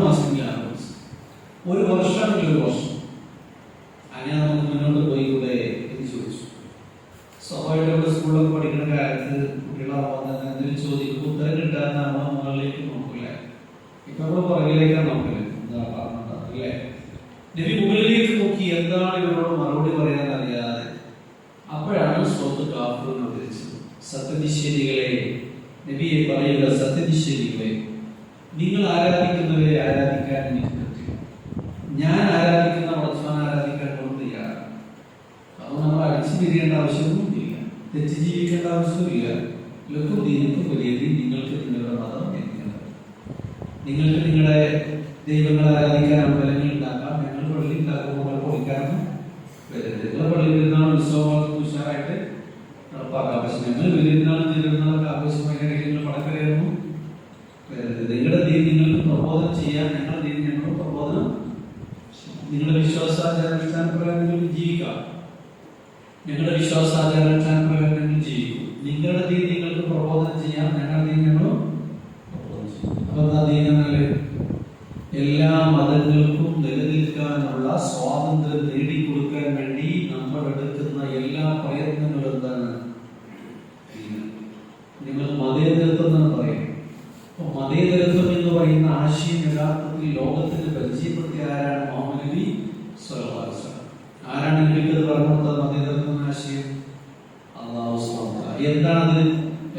മാസമെങ്കിൽ 6 മാസം, ഒരു വർഷമെങ്കിൽ ഒരു വർഷം, അങ്ങനെ നമുക്ക് മുന്നോട്ട് പോയിക്കൂടെ എന്ന് ചോദിച്ചു. സ്വാഭാവികമായിട്ട് സ്കൂളിലൊക്കെ പഠിക്കുന്ന കാലത്ത് കുട്ടികളാവുന്ന എന്തെങ്കിലും ചോദിക്കുമ്പോൾ ഉത്തരം കിട്ടാത്ത നമ്മൾ മുകളിലേക്ക് നോക്കില്ല. ഇപ്പൊ നമ്മൾ പുറകിലേക്കാണ് നോക്കല്. എന്താ പറഞ്ഞത് അല്ലേ? നബി മുകളിലേക്ക് നോക്കി എന്താണ് ഇവരോട് മറുപടി പറയാൻ അറിയാതെ അപ്പോഴാണ് സൂറത്ത് കാഫിർ അവതരിച്ചത്. സത്യനിഷേധികളെ, നബിയെ പറയുക, സത്യനിഷേധികളെ, നിങ്ങൾ ആരാധിക്കുന്നവരെ ആരാധിക്കാൻ എനിക്ക് പറ്റില്ല. ഞാൻ ആരാധിക്കുന്ന പടച്ചവനെ ആരാധിക്കാൻ തയ്യാറാണ്. അത് നമ്മൾ അടിച്ചു പിരിയേണ്ട ആവശ്യമൊന്നുമില്ല, തെറ്റ് ജീവിക്കേണ്ട ആവശ്യമില്ല. ലക്കും ദീനക്കും വലിയ ദീൻ, നിങ്ങൾക്ക് നിങ്ങളുടെ മതം എങ്ങനെയാണ്. നിങ്ങൾക്ക് നിങ്ങളുടെ ദൈവങ്ങളെ ആരാധിക്കാൻ അമ്പലങ്ങൾ ഉണ്ടാക്കാം, ഞങ്ങൾ പള്ളി ഉണ്ടാക്കുമ്പോൾ പൊളിക്കാനും വരരുത്. നിങ്ങളെ പള്ളി പെരുന്നാൾ ഉത്സവങ്ങളൊക്കെ ഉഷാറായിട്ട് നടപ്പാക്കാം. പക്ഷെ ഞങ്ങൾ പെരുന്നാളും തിരുനാളൊക്കെ ആഘോഷമായ നിങ്ങൾ പടക്കരയൊന്നും വരരുത്. നിങ്ങളുടെ ദീൻ നിങ്ങൾക്ക് പ്രബോധനം ചെയ്യാൻ, ഞങ്ങളുടെ ദീൻ ഞങ്ങൾ പ്രബോധനം, നിങ്ങളുടെ വിശ്വാസാചാരാനുഷ്ഠാനപ്രകാരം നിങ്ങൾക്ക് ജീവിക്കാം. ഞങ്ങളുടെ വിശ്വാസാചാരാനുഷ്ഠാനപ്രകാരം നിങ്ങൾ ജീവിക്കും. നിങ്ങളുടെ ദീൻ നിങ്ങൾക്ക് പ്രബോധനം ചെയ്യാം, ഞങ്ങളുടെ ദീൻ ഞങ്ങൾ പ്രബോധനം ചെയ്യും. അപ്പൊ എന്താ ദീൻ എന്നല്ലേ? എല്ലാ മതങ്ങൾക്കും നിലനിൽക്കാനുള്ള സ്വാതന്ത്ര്യം നേടിക്കൊടുക്കാൻ വേണ്ടി നമ്മൾ എടുക്കുന്ന എല്ലാ പ്രയത്നങ്ങളും എന്താണ്? നിങ്ങൾ മതേതരത്വം എന്ന് പറയും. അപ്പൊ മതേതരത്വം എന്ന് പറയുന്ന ആശയം യഥാർത്ഥത്തിൽ ലോകത്തിന് പരിചയപ്പെടുത്തിയ ആരാണ്? മുഹമ്മദ് നബി സ്വല്ലല്ലാഹു അലൈഹി വസല്ലം. ആരാണ് നിങ്ങൾക്ക് പറഞ്ഞു കൊടുത്തത് മതേതരത്വം എന്ന ആശയം? അല്ലാഹു സുബ്ഹാനഹു വ തആല. എന്താണത്?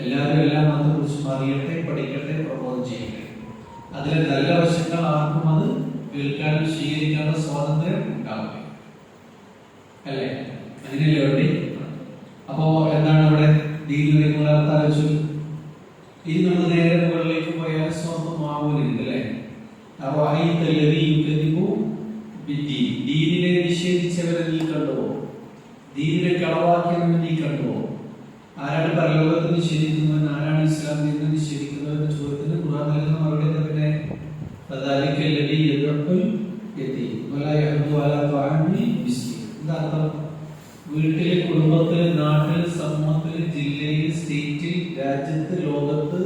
എല്ലാവരും എല്ലാ മതത്തെ കുറിച്ച് അറിയട്ടെ, പഠിക്കട്ടെ, പ്രബോധനം ചെയ്യട്ടെ. അതിലെ നല്ല വശങ്ങൾ ആർക്കും അത് കേൾക്കാനും സ്വീകരിക്കാനുള്ള സ്വാതന്ത്ര്യം ഉണ്ടാവില്ല, അല്ലേ? അങ്ങനെയല്ലേ വേണ്ടി? അപ്പോ എന്താണ് അവിടെ ദീനിലേക്ക് ആലോചിച്ചു? ഇനി നമ്മൾ നേരെ മുകളിലേക്ക് പോയാൽ സ്വന്തം ആവൂലുണ്ട്, അല്ലേ? അപ്പൊ ദീനിനെ നിഷേധിച്ചവരെ നീ കണ്ടുവോ? ദീനിനെ കളവാക്കിയവനെ നീ കണ്ടുവോ? ആരാണ് പരലോകത്തെ നിഷേധിക്കുന്നവൻ? ആരാണ് ഇസ്ലാം ദീനിനെ നിഷേധിക്കുന്നവൻ? ചോദ്യത്തിന് ഖുർആൻ നൽകുന്ന മറുപടി എന്താ? പിന്നെ എന്താ അർത്ഥം? വീട്ടിലെ, കുടുംബത്തില്, നാട്ടിൽ, സമൂഹത്തിൽ, ജില്ലയിൽ, സ്റ്റേറ്റിൽ, രാജ്യത്ത്, ലോകത്ത്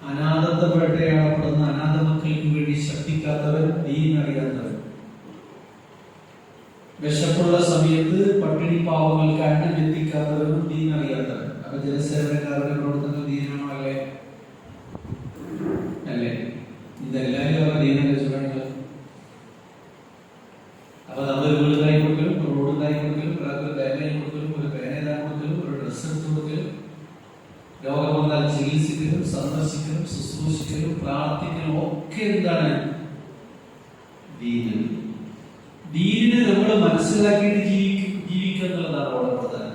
അനാഥത്വ വേട്ടയാടപ്പെടുന്ന അനാഥ മക്കൾക്ക് വേണ്ടി ശബ്ദിക്കാത്തവൻ, ദീൻ അറിയാത്തവൻ, വിശപ്പുള്ള സമയത്ത് പട്ടിണി പാവങ്ങൾക്ക് അന്നം എത്തിക്കാത്തവരും ദീൻ അറിയാത്തവൻ. അപ്പൊ ജനസേവനക്കാരുടെ പ്രവർത്തനം ദീനാണോ? അല്ലേ? അല്ലേ? ഇതെല്ലാവരും ദീനല്ലേ ചുരുങ്ങുക. അപ്പൊ നമ്മൾ വീട് ഉണ്ടായി കൊടുക്കലും, റോഡ് ഉണ്ടായി കൊടുക്കലും, ഒരാൾക്ക് ബാഗായി കൊടുക്കലും, ഒരു പേനേതാ കൊടുക്കലും, ഒരു ഡ്രസ്സ് എടുത്ത് കൊടുക്കലും, രോഗം വന്നാൽ ചികിത്സിക്കലും, സന്ദർശിക്കലും, ശുശ്രൂഷിക്കലും, പ്രാർത്ഥിക്കലും ഒക്കെ എന്താണ്? ദീനാണ്. ദീനിനെ നമ്മൾ മനസ്സിലാക്കിയിട്ട് ജീവിക്കുക എന്നുള്ളതാണ് വളരെ പ്രധാനം.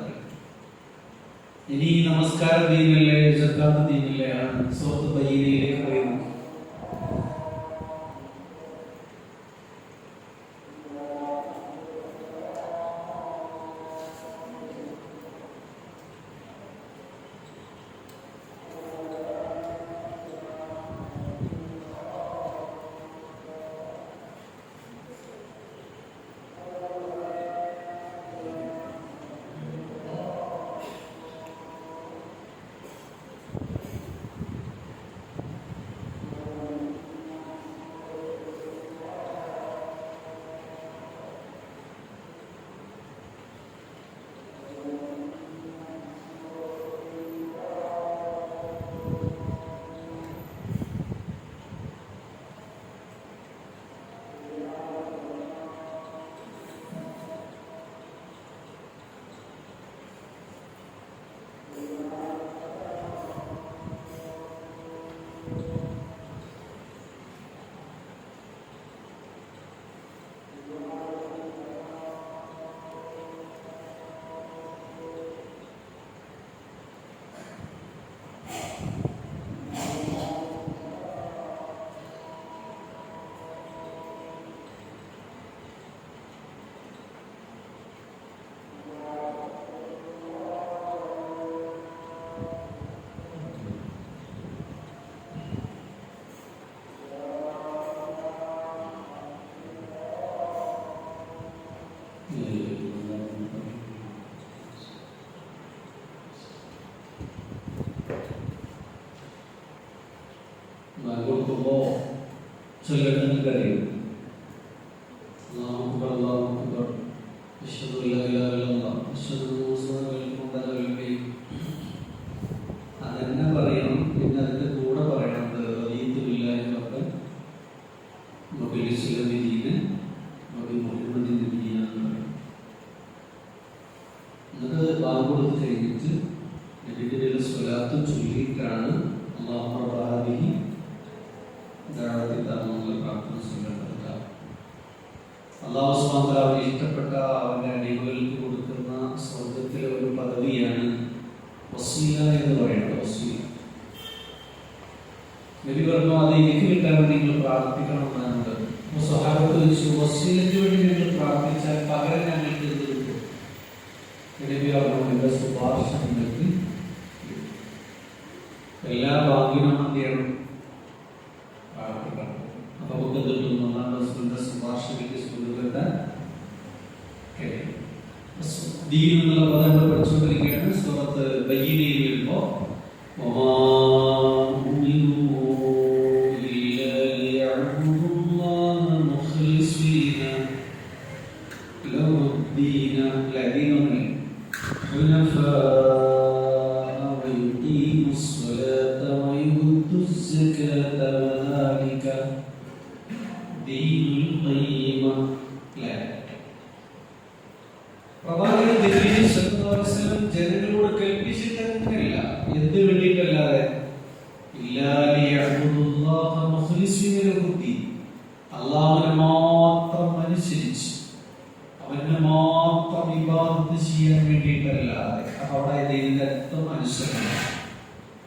ഇനി നമസ്കാരം ദീനല്ലേ, സക്കാത്ത് ദീനല്ലേ? ആണ്. സൂറത്ത് ബയ്യിനയിലേക്ക് പറയുന്നു. ചൊല്ലേണ്ടത് അറിയും. അല്ലാഹു അക്ബർ അല്ലാഹു അക്ബർ അശ്ഹദു അല്ലാ ഇലാഹ ഇല്ലല്ലാഹ് അശ്ഹദു അന്ന മുഹമ്മദൻ റസൂലുള്ളാഹി. അതെന്നെ പറയണം. പിന്നെ അതിന്റെ കൂടെ പറയണത് റദീതു ബില്ലാഹി റബ്ബൻ വബിൽ ഇസ്ലാമി ദീനൻ വബി മുഹമ്മദിൻ നബിയ്യൻ എന്ന് പറയും. എന്നിട്ട് ബാങ്ക് കൊടുത്ത് കഴിഞ്ഞിട്ട് നബിയുടെ സ്വലാത്ത് ചൊല്ലിയിട്ടാണ് അല്ലാഹു റബ്ബാഹി ദഅവത്തി തഅമ്മൽ പ്രാർത്ഥന ചൊല്ലേണ്ടത്. അല്ലാഹു സുബ്ഹാനഹു വ തആല ഇഷ്ടപ്പെട്ട അവന്റെ അടിമകൾക്ക് കൊടുക്കുന്ന സ്വർഗ്ഗത്തിലെ ഒരു പദവിയാണ് വസീല എന്ന് പറയുന്നത്. വസീല നബി പറഞ്ഞു, അത് എനിക്ക് കിട്ടാൻ വേണ്ടി നിങ്ങൾ പ്രാർത്ഥിക്കണം എന്നാണ്. സ്വഹാബത്ത് ചോദിച്ചു, വസീലയ്ക്ക് വേണ്ടി നിങ്ങൾ പ്രാർത്ഥിച്ചാൽ പകരം ഞങ്ങൾക്ക് എന്ത് കിട്ടും? നബി പറഞ്ഞു, എന്റെ ശുപാർശ നിങ്ങൾക്ക് എല്ലാ ഭാഗ്യനും എന്ത് ചെയ്യണം? പ്രാർത്ഥിക്കണം. അപ്പൊ നമുക്ക് കിട്ടും ഒന്നാം റസൂലിന്റെ ശുപാർശയ്ക്ക് സുഖത്തെ കഴിയും. ദീൻ എന്നുള്ള പദം നമ്മൾ പഠിച്ചുകൊണ്ടിരിക്കുകയാണ്. സൂറത്ത് ബയ്യിനയിൽ വരുമ്പോൾ ജനങ്ങളോട് കൽപ്പിച്ചിട്ടല്ല, എന്ത് വേണ്ടിയിട്ടല്ലാതെ അള്ളാഹുവിനെ മാത്രം അനുസരിച്ച് അവനെ മാത്രം ഇബാദത്ത് ചെയ്യാൻ വേണ്ടിയിട്ടല്ലാതെ. അപ്പൊ അവിടെ ഇതിന്റെ അർത്ഥം അനുസരണം.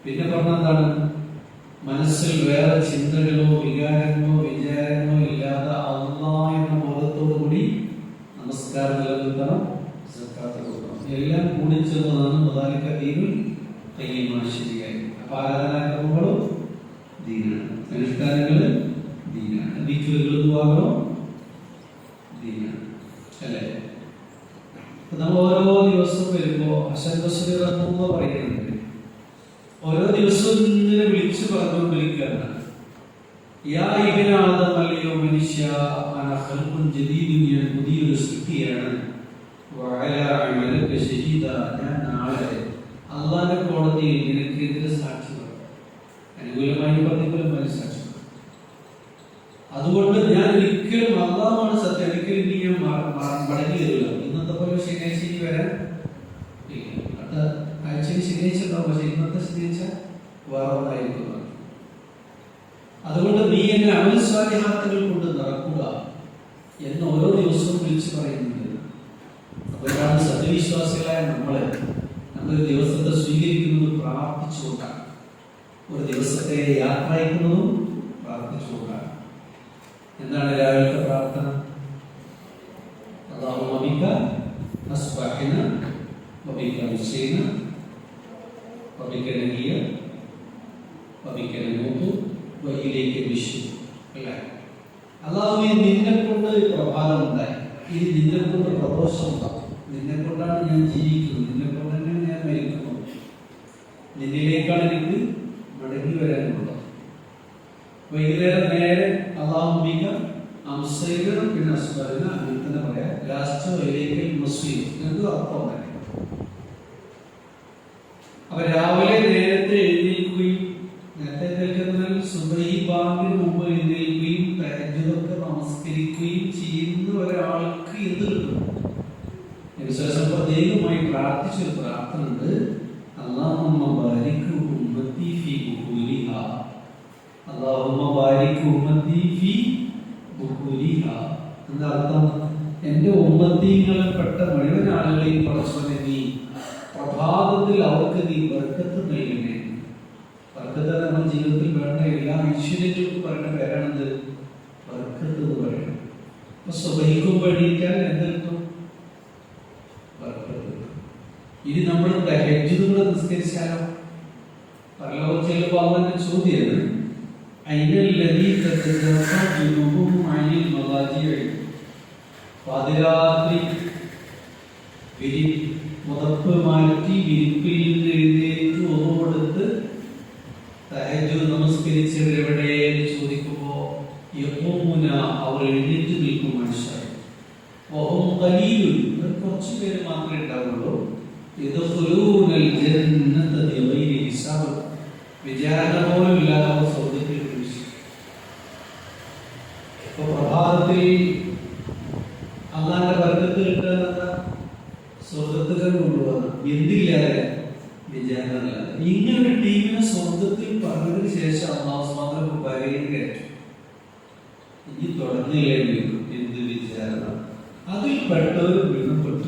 പിന്നെ പറഞ്ഞ എന്താണ്? മനസ്സിൽ വേറെ ചിന്തകളോ വികാരങ്ങളോ വിചാരങ്ങളോ ഇല്ലാതെ അള്ളാഹ് എന്ന ബോധത്തോടു കൂടി നമസ്കാരം നിലനിർത്തണം, സക്കാത്ത് കൊടുക്കണം. എല്ലാം കൂടി ചേർന്നതാണ് മുതാലിക്ക ദീനുൽ ഖയ്യിം. ശരിയായി. അപ്പൊ ആരാധനാക്രമങ്ങളും ദീനാണ്, അനുഷ്ഠാനങ്ങള് ദീനാണ്, ദിക്റുകൾ ദുആകളും ദീനാണ്, അല്ലേ? നമ്മൾ ഓരോ ദിവസം വരുമ്പോ ഹസൻ ബസ്രി റഹ്മത്തുള്ളാഹി പറയുന്നുണ്ട്, ഓരോ ദിവസവും ഇങ്ങനെ വിളിച്ചു പറഞ്ഞുകൊണ്ടിരിക്കുകയാണ്, യാ ഇബ്ന ആദം, അല്ലയോ മനുഷ്യ, അന ഖൽഖുൻ ജദീദുൻ, ഞാൻ പുതിയൊരു സൃഷ്ടിയാണ്, വഅലാ അമലക ശഹീദ, ഞാൻ നാളെ അല്ലാഹുവിന്റെ കോടതിയിൽ നിനക്കെതിരെ സാക്ഷി പറയും, അനുകൂലമായി പ്രതികൂലമായി സാക്ഷി പറയും. അതുകൊണ്ട് ഞാൻ ഒരിക്കലും അല്ലാഹുവാണ് സത്യം, ഒരിക്കലും ഇനി ഞാൻ മടങ്ങി വരില്ല. ഇന്നത്തെ പോലെ ശനിയാഴ്ച ഇനി വരാൻ ഇല്ല. അടുത്ത ആഴ്ചയിൽ ശനിയാഴ്ച ഉണ്ടാവും, പക്ഷെ ഇന്നത്തെ ശനിയാഴ്ച വേറെ ഒന്നായിരിക്കും. അതുകൊണ്ട് നീ എന്നെ അമൽ സ്വാലിഹാത്തുകൾ കൊണ്ട് നിറക്കുക എന്ന് ഓരോ ദിവസവും വിളിച്ചു പറയുന്നുണ്ട്. അപ്പോഴാണ് സത്യവിശ്വാസികളായ നമ്മളൊരു ദിവസത്തെ സ്വീകരിക്കുന്നത് പ്രാർത്ഥിച്ചുകൊണ്ടാണ്, ഒരു ദിവസത്തെ യാത്ര അയക്കുന്നതും പ്രാർത്ഥിച്ചുകൊണ്ടാണ്. എന്താണ് രാവിലത്തെ പ്രാർത്ഥന? അല്ലാഹുമ്മ ബിക അസ്ബഹ്ന വബിക അംസൈന വബിക നഹിയ വബിക നമൂതു വഇലൈക നുശൂർ. അല്ലേ? അല്ലാഹുവേ, നിന്നെ കൊണ്ട് പ്രഭാതം ഉണ്ടായി, ഇനി നിന്നെ കൊണ്ട് പ്രദോഷം ഉണ്ടാകും, നിന്നെ കൊണ്ടാണ് ഞാൻ ജീവിക്കുന്നത്, നിന്നെ കൊണ്ട് തന്നെയാണ് ഞാൻ മരിക്കുന്നത്, നിന്നിലേക്കാണ് എനിക്ക് മടങ്ങി വരാനുള്ളത്. വൈകുന്നേരം നേരെ അല്ലാഹുമ്മ അംസൈന പിന്നെ അസ്ബഹ്ന, അങ്ങനെ തന്നെ പറയാം. ലാസ്റ്റ് വഇലൈകൽ മസീർ എന്ന് അർത്ഥം തന്നെ. അപ്പൊ രാവിലെ നേരത്തെ എഴുന്നേൽക്കുകയും, നേരത്തെ എഴുന്നേൽക്കുന്നതിൽ സുബഹി ബാങ്കിന് മുമ്പ് എഴുന്നേൽക്കുകയും തഹജ്ജുദൊക്കെ നമസ്കരിക്കുകയും ചെയ്യുന്ന ഒരാൾക്ക് എന്ത് കിട്ടും? വിശ്വാസം പ്രത്യേകമായി പ്രാർത്ഥിച്ചൊരു പ്രാർത്ഥന ഉണ്ട്, അല്ലാഹുമ്മ ബാരിക് ഉമ്മത്തി ഫീ ബുഖൂരിഹാ, അല്ലാഹുമ്മ ബാരിക് ഉമ്മത്തി ഫീ ബുഖൂരിഹാ. എന്താ അർത്ഥം? എന്റെ ഉമ്മത്തികളിൽപ്പെട്ട മുഴുവൻ ആളുകളെയും പടച്ചവനെ നീ പ്രഭാതത്തിൽ അവർക്ക് നീ ബർക്കത്ത് നൽകണേ. ബർക്കത്ത് നമ്മുടെ ജീവിതത്തിൽ വേണ്ട എല്ലാ ഐശ്വര്യങ്ങൾക്കും പറയുന്ന പേരാണത് ബർക്കത്ത് എന്ന് പറയുന്നത്. അപ്പൊ സുബഹിക്കും എണീറ്റാൽ എന്ത് കിട്ടും? ബർക്കത്ത്. ഇനി നമ്മൾ തഹജ്ജുദ് കൂടെ നിസ്കരിച്ചാലോ? പരലോകം ചെല്ലുമ്പോൾ അള്ളാന്റെ ചോദ്യം, പാതിരാത്രി മുതപ്പ് മാറ്റി വിരിപ്പിൽ നിന്ന് എഴുന്നേറ്റ് ഒന്നുകൊടുത്ത് തഹജ്ജുദ് നമസ്കരിച്ചവരെവിടെ എന്ന് ചോദിക്കുമ്പോ അവർ എഴുന്നേറ്റ് നിൽക്കും മനുഷ്യർ. കുറച്ചു പേര് മാത്രമേ ഉണ്ടാവുള്ളൂ. വിചാരണ പോലും ഇല്ലാതെ അവർ സ്വർഗത്തിൽ പ്രവേശിക്കും. ഇപ്പൊ പ്രഭാതത്തിൽ അള്ളാന്റെ ബർക്കത്ത് കിട്ടുക സ്വർഗത്തിൽ കൊണ്ടുപോകുന്ന എന്തില്ലാതെ വിചാരണ. ഇങ്ങനെ ഒരു ടീമിനെ സ്വർഗത്തിൽ പറഞ്ഞതിന് ശേഷം അള്ളാഹു മാത്രം വരയും കയറ്റും. ഇനി തുടങ്ങിയില്ലെങ്കിൽ എന്ത് വിചാരണ. അതിൽ പെട്ടവരും വീണപ്പെട്ടു.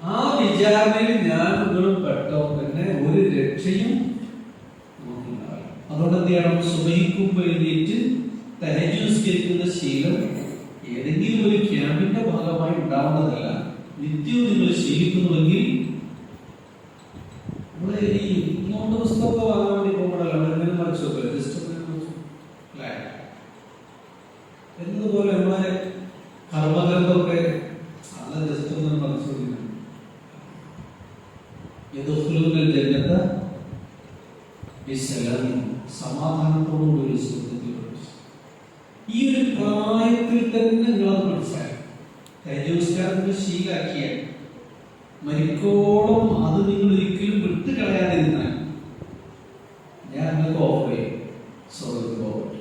ആ വിചാരണയിൽ ഞാൻ നിങ്ങളും പെട്ടോ പിന്നെ ഒരു രക്ഷയും നോക്കുന്നുണ്ടാവില്ല. അതുകൊണ്ട് എന്ത് ചെയ്യണം? സുബഹിക്കുമ്പ് എഴുന്നേറ്റ് തഹജ്ജുദ് ശീലം ഏതെങ്കിലും ഒരു ക്യാമ്പിന്റെ ഭാഗമായി ഉണ്ടാവുന്നതല്ല. നിത്യവും നിങ്ങൾ ശീലിക്കുന്നുവെങ്കിൽ നമ്മള് ഈ നോട്ട് പുസ്തകമൊക്കെ വാങ്ങാൻ വേണ്ടി പോകുമ്പോഴല്ല എന്തെങ്കിലും മറിച്ച് വെക്കില്ല. ജസ്റ്റ് അല്ലേ? എന്നതുപോലെ നമ്മളെ കർമ്മഗ്രന്ഥമൊക്കെ അത് ജസ്റ്റ് ഒന്ന് മറിച്ച് വെക്കുന്നു. സമാധാനത്തോടുകൂടി സുഖത്തിൽ ഈ ഒരു പ്രായത്തിൽ തന്നെ നിങ്ങളത് മനസ്സിലാക്കി തേജോസ്കാരത്തിന്റെ ശീലാക്കിയ മരിക്കോളം അത് നിങ്ങൾ ഒരിക്കലും വിട്ട് കളയാതിരുന്നാൽ ഞാൻ നിങ്ങൾക്ക് ഓഫർ ചെയ്യും സ്വർഗത്തിൽ പോകട്ടെ.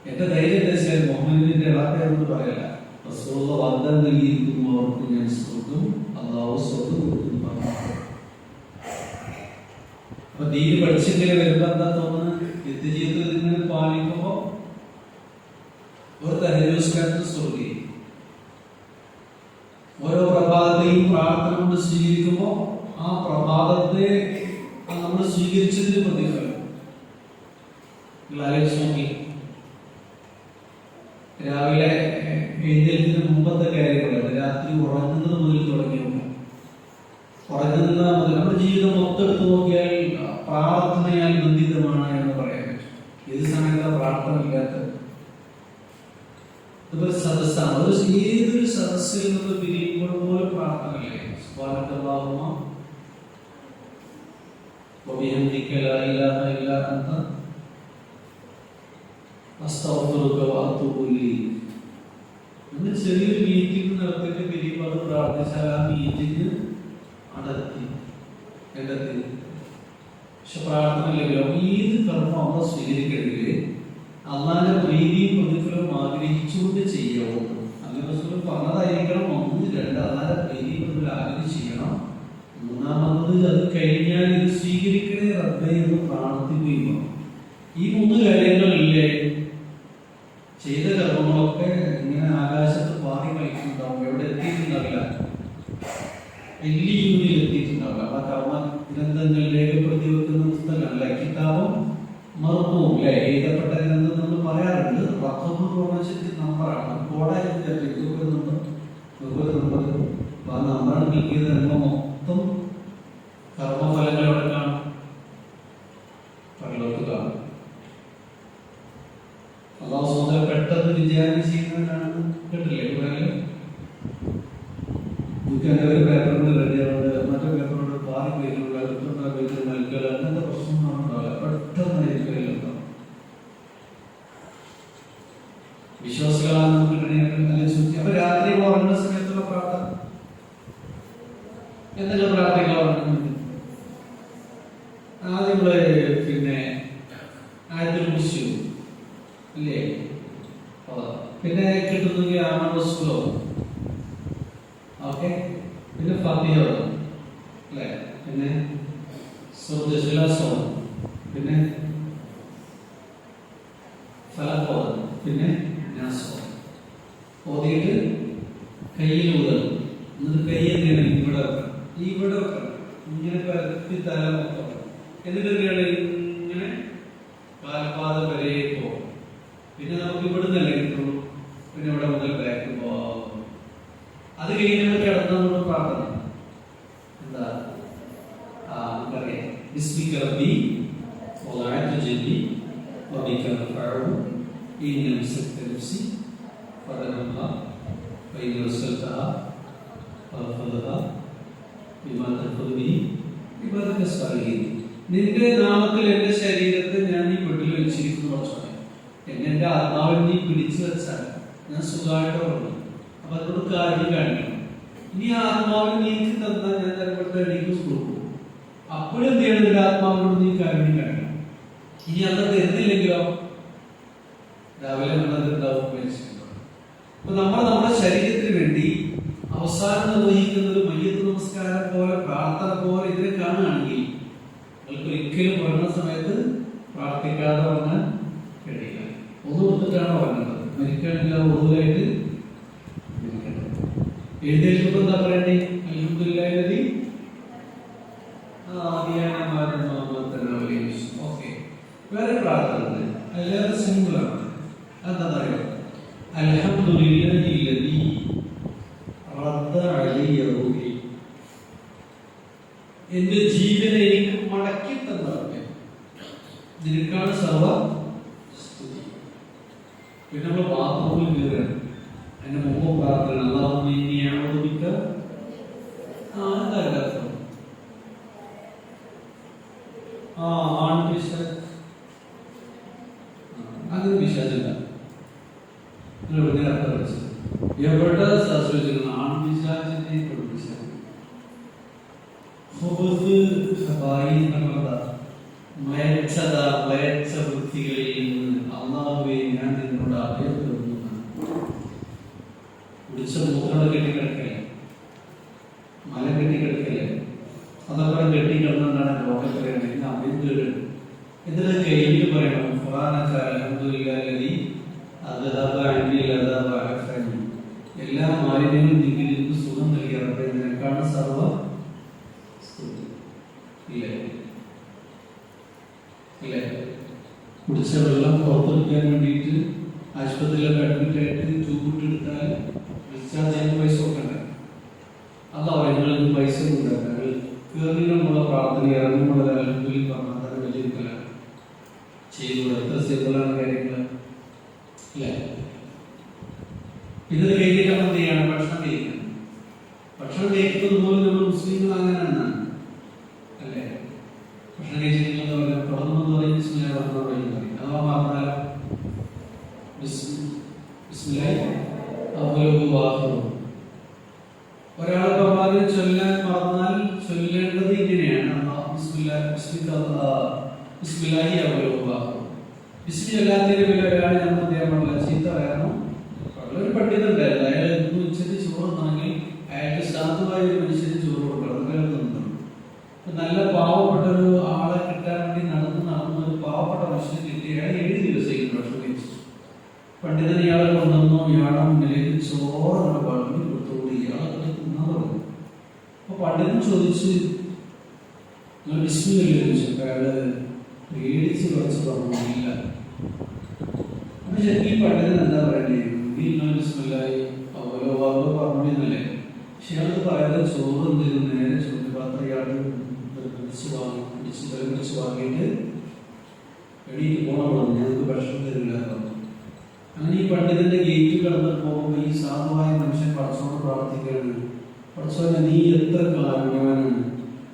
എന്റെ ധൈര്യം എന്താ വെച്ചാൽ മുഹമ്മദിന്റെ ഇളാപ്പയെന്ന് പറയല. റസൂലുള്ള വാഗ്ദാനം നൽകിയിരിക്കുന്നു അവർക്ക് ഞാൻ സ്വർഗം അല്ലാഹു സ്വർഗം കൊടുക്കുന്നു പറഞ്ഞു. അപ്പൊ ദീന് പഠിച്ചിങ്ങനെ വരുമ്പോ എന്താ തോന്നുന്നത്? നിത്യജീവിതത്തിൽ ഇങ്ങനെ പാലിക്കുമ്പോ ഒരു തഹജ്ജുദ് സ്വർഗീയ ഓരോ പ്രഭാതത്തെയും പ്രാർത്ഥന കൊണ്ട് സ്വീകരിക്കുമ്പോൾ ആ പ്രഭാതത്തെ നമ്മൾ സ്വീകരിച്ചതിന് പ്രതിഫലം നോക്കി. രാവിലെ എഴുന്നേൽക്കുന്ന മുമ്പത്തെ കാര്യങ്ങളുണ്ട്. രാത്രി ഉറങ്ങുന്നത് മുതൽ തുടങ്ങിയപ്പോൾ ഉറങ്ങുന്ന മുതൽ നമ്മുടെ ജീവിതം മൊത്തം എടുത്തു നോക്കിയാൽ പ്രാർത്ഥനയാൽ ബന്ധിതമാണ് എന്ന് പറയാൻ പറ്റും. ഏത് സമയത്താണ് പ്രാർത്ഥന ഇല്ലാത്തത്? സദസ്സാണ്. ഏതൊരു സദസ്സിൽ നിന്ന് പിരിയുമ്പോൾ പോലും പ്രാർത്ഥനയില്ലേ? ചെറിയൊരു മീറ്റിംഗ് നടത്തിയിട്ട് പിരിയുമ്പോൾ അത് പ്രാർത്ഥിച്ചാൽ ആ മീറ്റിംഗ് അടത്തി കണ്ടെത്തി. പക്ഷെ പ്രാർത്ഥന ഇല്ലെങ്കിലോ ഏത് കർമ്മം നമ്മൾ സ്വീകരിക്കണമെങ്കിൽ അള്ളാന്റെ പ്രീതിയും പ്രതിഫലവും ആഗ്രഹിച്ചുകൊണ്ട് ചെയ്യാവൂ. അങ്ങനെ പറഞ്ഞതായിരിക്കണം. ഒന്ന്, രണ്ട്, അള്ളാന്റെ പ്രീതിയും പ്രതിഫലം ആഗ്രഹിച്ച് ചെയ്യണം. മൂന്നാമത് അത് കഴിഞ്ഞാൽ ഇത് സ്വീകരിക്കണേ റബ്ബേ എന്ന് പ്രാർത്ഥിക്കുകയും. ഈ മൂന്ന് കാര്യങ്ങളില്ലേ ചെയ്ത കർമ്മങ്ങളൊക്കെ ഇങ്ങനെ ആകാശത്ത് പാറി കളിക്കുന്നുണ്ടാവും. എവിടെ എത്തിയിട്ടുണ്ടാവില്ല, വലിയ യൂണിയിൽ എത്തിയിട്ടുണ്ടാവില്ല. ആ കർമ്മ ഗ്രന്ഥങ്ങൾ രേഖപ്പെടുത്തി വെക്കുന്ന പുസ്തകമല്ല കിതാബും മർഹൂം അല്ലെ എഴുതപ്പെട്ട ഗ്രന്ഥം നമ്മൾ പറയാറുണ്ട്. നമ്പറാണ് കോടായിട്ട് ആ നമ്പറാണ് ക്ലിക്ക് ചെയ്ത് നമ്മൾ മൊത്തം കർമ്മഫലങ്ങൾ എവിടെ കാണും? പരലോകത്ത് കാണും. അല്ലാഹു സുബ്ഹാനഹു വ തആല പെട്ടെന്ന് വിചാരണ ചെയ്യുന്നവരാണ്. കേട്ടില്ലേ ഖുർആനിൽ? ഒരു പേപ്പറിന് റെഡിയാവുന്നത് മറ്റേ പേപ്പറിനോട് പാറി പേരുള്ള നൽകൽ അങ്ങനത്തെ പ്രശ്നമൊന്നും ഉണ്ടാവില്ല. പെട്ടെന്നായിരിക്കും വിശ്വാസികളാണ് നമുക്ക്. അപ്പൊ രാത്രി ഉറങ്ങുന്ന സമയത്തുള്ള പ്രാർത്ഥന എന്തെല്ലാം പ്രാർത്ഥനകൾ ഉറങ്ങുന്നുണ്ട്? ആദ്യം പിന്നെ ആയത്തുൽ കുർസി ഇല്ലേ? പിന്നെ കിട്ടുന്നെങ്കിൽ ആമറസുലോ, ഓക്കെ, പിന്നെ ഫാത്തിഹ അല്ലേ, പിന്നെ സുബ്ഹാനല്ലാഹ്, പിന്നെ ഫലഖ്, പിന്നെ ഓതിയിട്ട് കയ്യിൽ ഊതൽ. എന്നിട്ട് കൈ എന്താണ് ഇവിടെ വെക്കണം, ഇവിടെ വെക്കണം, ഇങ്ങനെ പരത്തി തല മൊത്തം. എന്നിട്ട് എന്താണ് ഇങ്ങനെ കാൽപാദം വരെ പോകും. പിന്നെ നമുക്ക് ഇവിടുന്ന് അല്ലേ കിട്ടുള്ളൂ. പിന്നെ ഇവിടെ മുതൽ ബാക്ക് പോകാം. അത് കഴിഞ്ഞിട്ട് കിടന്ന നമ്മൾ പ്രാർത്ഥന എന്താ? നമുക്കറിയാം, ബിസ്മിക റബ്ബി വദഅതു ജംബി വബിക റഫഅു ഇൻ അംസക്ത നഫ്സി ഫദനഹാ ഫഇൻ റസൽതഹാ ഫർഫദഹാ നിന്റെ നാമത്തിൽ എന്റെ ശരീരത്തെ ഞാൻ ഈ വീട്ടിൽ വെച്ചിരിക്കുന്നു കുറച്ചാണ്. എന്റെ ആത്മാവിൽ നീ പിടിച്ചു വെച്ചാൽ ഞാൻ സുഖമായിട്ട് പറഞ്ഞു. അപ്പൊ അതിനോട് കാര്യം കാണിക്കണം. ഇനി ആത്മാവിൽ നീ തന്നാൽ ഞാൻ തരപ്പെട്ട എനിക്ക് കൊടുക്കും. അപ്പോഴും എന്ത് ചെയ്യണം? നിന്റെ ആത്മാവിനോട് നീ കാര്യം കാണിക്കണം. ഇനി അത് തരുന്നില്ലെങ്കിലോ രാവിലെ നല്ലതുണ്ടാവും. അപ്പൊ നമ്മുടെ ശരീരത്തിന് വേണ്ടി അവസാനം നിർവഹിക്കുന്ന ഒരു മയ്യത്ത് നമസ്കാരം പോലെ, പ്രാർത്ഥന പോലെ ഇതിനെ കാണുകയാണെങ്കിൽ നിങ്ങൾക്ക് ഒരിക്കലും ഉറങ്ങുന്ന സമയത്ത് പ്രാർത്ഥിക്കാതെ ഉറങ്ങാൻ കഴിയില്ല. ഒന്നു കൊടുത്തിട്ടാണ് ഉറങ്ങേണ്ടത്. മരിക്കുകയാണെങ്കിൽ ആ ഒന്നുമായിട്ട് എഴുന്നേൽക്കുമ്പോൾ എന്താ പറയണ്ടേ? അൽഹംദുലില്ലാഹി ഓക്കെ. വേറെ പ്രാർത്ഥന ഉണ്ട്, അതിലേറെ സിമ്പിളാണ്. എന്താ പറയുക? അൽഹംദുലില്ലാഹി എന്റെ ജീവനെ എനിക്ക് മടക്കി തന്നവനെ നിനക്കാണ് സർവ സ്തുതി. പിന്നെ നമ്മൾ ബാത്റൂമിൽ കയറുകയാണ്. അതിന്റെ മുമ്പ് പ്രാർത്ഥന അല്ലാഹുമ്മ ഇന്നി അഊദു ബിക. എന്താ അർത്ഥം? ആൺപിശാച് അങ്ങനെ പിശാചില്ല. എവിടെ അർത്ഥം പഠിച്ചത്? എവിടെ ശാസ്ത്രം ആൺപിശാചിനെ പഠിപ്പിച്ചത്? വൃത്തികളിൽ നിന്ന് അള്ളാഹുവേ ഞാൻ നിന്നോട് അഭയം തേടുന്നു. കുടിച്ച മൂത്രങ്ങൾ കെട്ടിക്കിടക്കല്ലേ, മല കെട്ടിക്കിടക്കല്ലേ, അതൊക്കെ കെട്ടിക്കിടന്നുകൊണ്ടാണ് ലോകത്തിലെ അഭയം തേടുന്നത്. ഇതിന് കഴിഞ്ഞ് പറയണം എല്ലാ മാലിന്യങ്ങളും നീക്കി സുഖം നൽകിയാറട്ടെ, നിനക്കാണ് സർവ ഇല്ലേ. കുടിച്ച വെള്ളം പുറത്തെടുക്കാൻ വേണ്ടിയിട്ട് ആശുപത്രിയിലൊക്കെ അഡ്മിറ്റ് ആയിട്ട് ട്യൂബിട്ട് എടുത്താൽ ഡിസ്ചാർജ് ചെയ്യുന്ന പൈസ നോക്കണ്ടേ? അല്ല ഞങ്ങൾക്ക് പൈസ ഉണ്ടാക്കാൻ കയറിനുള്ള പ്രാർത്ഥന ഇറങ്ങുമ്പോൾ അൽഹംദുലില്ലാഹി പറഞ്ഞാൽ വലിയ ഇരിക്കലാണ് ചെയ്തു. എത്ര സിമ്പിളാണ് കാര്യങ്ങൾ അല്ലേ? ഇത് കഴിഞ്ഞിട്ട് എന്ത് ചെയ്യാണ്? ഭക്ഷണം കഴിക്കണം. ഭക്ഷണം കഴിക്കുന്നത് പോലും നമ്മൾ മുസ്ലിങ്ങൾ അങ്ങനെയാണ് അല്ലേ? ഭക്ഷണം കഴിച്ചിട്ടുണ്ടെന്ന് പറയാം, തുടർന്നെന്ന് പറയും ബിസ്മില്ലാഹി റഹ്മാനിർ റഹീം പറയും. അഥവാ പറഞ്ഞാൽ ബിസ്മില്ലാഹി അവ്വലുഹു വആഖിറുഹു. ഒരാൾ പ്രവാചകൻ ചൊല്ലാൻ മറന്നാൽ ചൊല്ലേണ്ടത് ഇങ്ങനെയാണ്: ബിസ്മില്ലാഹി അവ്വലുഹു വആഖിറുഹു. ബിസ്മി അല്ലാത്തതിന് പിന്നെ ഒരാൾ നമ്മൾ ചെയ്യാൻ പാടില്ല, ചീത്ത കാരണം. ഒരു പണ്ഡിതണ്ടായിരുന്നു, അയാൾ ഇന്ന് ഉച്ചയ്ക്ക് ചോറ് തന്നെങ്കിൽ അയാൾക്ക് സാധുവായ ഒരു മനുഷ്യന് ചോറ് കൊടുക്കണം. നല്ല പാവപ്പെട്ട ഒരു ആളെ കിട്ടാൻ വേണ്ടി നടന്ന് ഒരു പാവപ്പെട്ട മനുഷ്യനെ കിട്ടി. അയാൾ 7 ദിവസം ഭക്ഷണം കഴിച്ചു. പണ്ഡിതൻ ഇയാളെ കൊണ്ടുവന്നു. ഇയാളെ മുന്നിലേക്ക് ചോറ് വളർന്നു കൊടുത്തോട് ഇയാളെ തിന്നാൻ തുടങ്ങി. അപ്പൊ പണ്ഡിതൻ ചോദിച്ചു, നിങ്ങൾ ബിസ്മില്ലല്ലേ ചോദിച്ചു. അയാള് പേടിച്ച് കുറച്ച് പറഞ്ഞില്ല. അപ്പൊ ശരിക്കും ഈ പണ്ഡിതൻ എന്താ പറയണ്ടേ? ബിസ്മില്ലാഹി അവ്വലുഹു വആഖിറുഹു പറഞ്ഞില്ലേ? പക്ഷെ ഇയാൾക്ക് പറയുന്നത് ചോറ് എന്തെങ്കിലും നേരെ ചോദ്യപാത്രം ഇയാൾ പിടിച്ച് വാങ്ങിയിട്ട് എണീറ്റ് പോകണം, ഞങ്ങൾക്ക് ഭക്ഷണം തരില്ല. അങ്ങനെ ഈ പണ്ഡിതന്റെ ഗേറ്റ് കടന്നു പോകുമ്പോൾ ഈ സാധുവായ മനുഷ്യൻ പടച്ചോട് പ്രാർത്ഥിക്കുകയാണ്: പടച്ചോനെ നീ എത്ര കാരുണ്യവാനാണ്.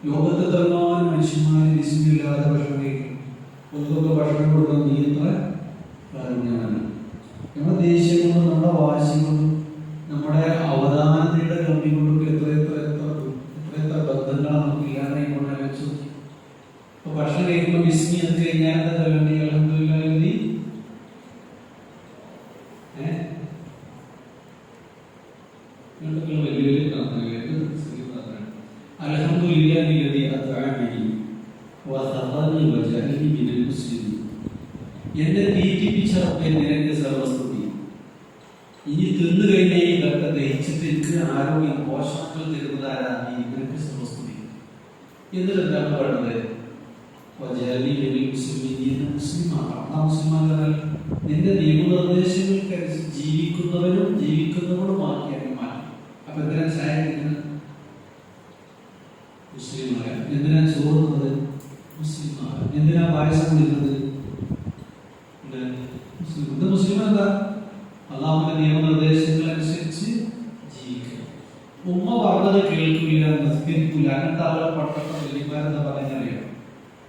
ലോകത്ത് എത്രമാനം മനുഷ്യന്മാരെ ബിസ്മില്ലാതെ ഭക്ഷണം കഴിക്കും, ഒന്നുകൊക്കെ ഭക്ഷണം കൊടുക്കാൻ നീ എത്ര കാരുണ്യവാനാണ്. നമ്മുടെ ദേഷ്യം കൊണ്ടും നമ്മുടെ വാശി കൊണ്ടും നമ്മുടെ അവധാനതയുടെ കമ്മി കൊണ്ടൊക്കെ എത്ര ബന്ധങ്ങളാണ് നമുക്ക് ഇല്ലാതായി കൊണ്ടാൽ വെച്ചു. അപ്പൊ ഭക്ഷണം കഴിക്കുമ്പോൾ ബിസ്മി എന്ന് കഴിഞ്ഞാൽ എന്താ ചൊല്ലേണ്ടി? അൽഹംദുലില്ലാഹി എന്നെ തീറ്റിപ്പിച്ച നിനക്ക് സർവസ്തുതി. ഇനി തിന്നു കഴിഞ്ഞ ഈ ഇതൊക്കെ ദഹിച്ചിട്ട് എനിക്ക് ആരോഗ്യം പോഷകങ്ങൾ തരുന്നത് ആരാ? നിനക്ക് സർവസ്തുതി. എന്നിട്ടെന്താണ് പറയുന്നത്? നിന്റെ നിയമനിർദ്ദേശങ്ങൾക്കനുസരിച്ച് ജീവിക്കുന്നവരും ജീവിക്കുന്നവരുമാക്കി അങ്ങ് മാറ്റി. അപ്പൊ എന്തിനാ ചായ കുടിക്കുന്നത്? മുസ്ലിമായ. എന്തിനാ ചോറുന്നത്? മുസ്ലിമായ. എന്തിനാ പായസം കുടിക്കുന്നത്? മുസ്ലിം എന്താ? അള്ളാഹുവിന്റെ നിയമനിർദ്ദേശങ്ങൾ അനുസരിച്ച് ജീവിക്കുക. ഉമ്മ പറഞ്ഞത് കേൾക്കില്ല എന്നത് നിസ്കരിക്കൂല, അങ്ങനത്തെ ആളുകൾ പണ്ടത്തെ വലിയമാരെന്ന് പറഞ്ഞറിയാം.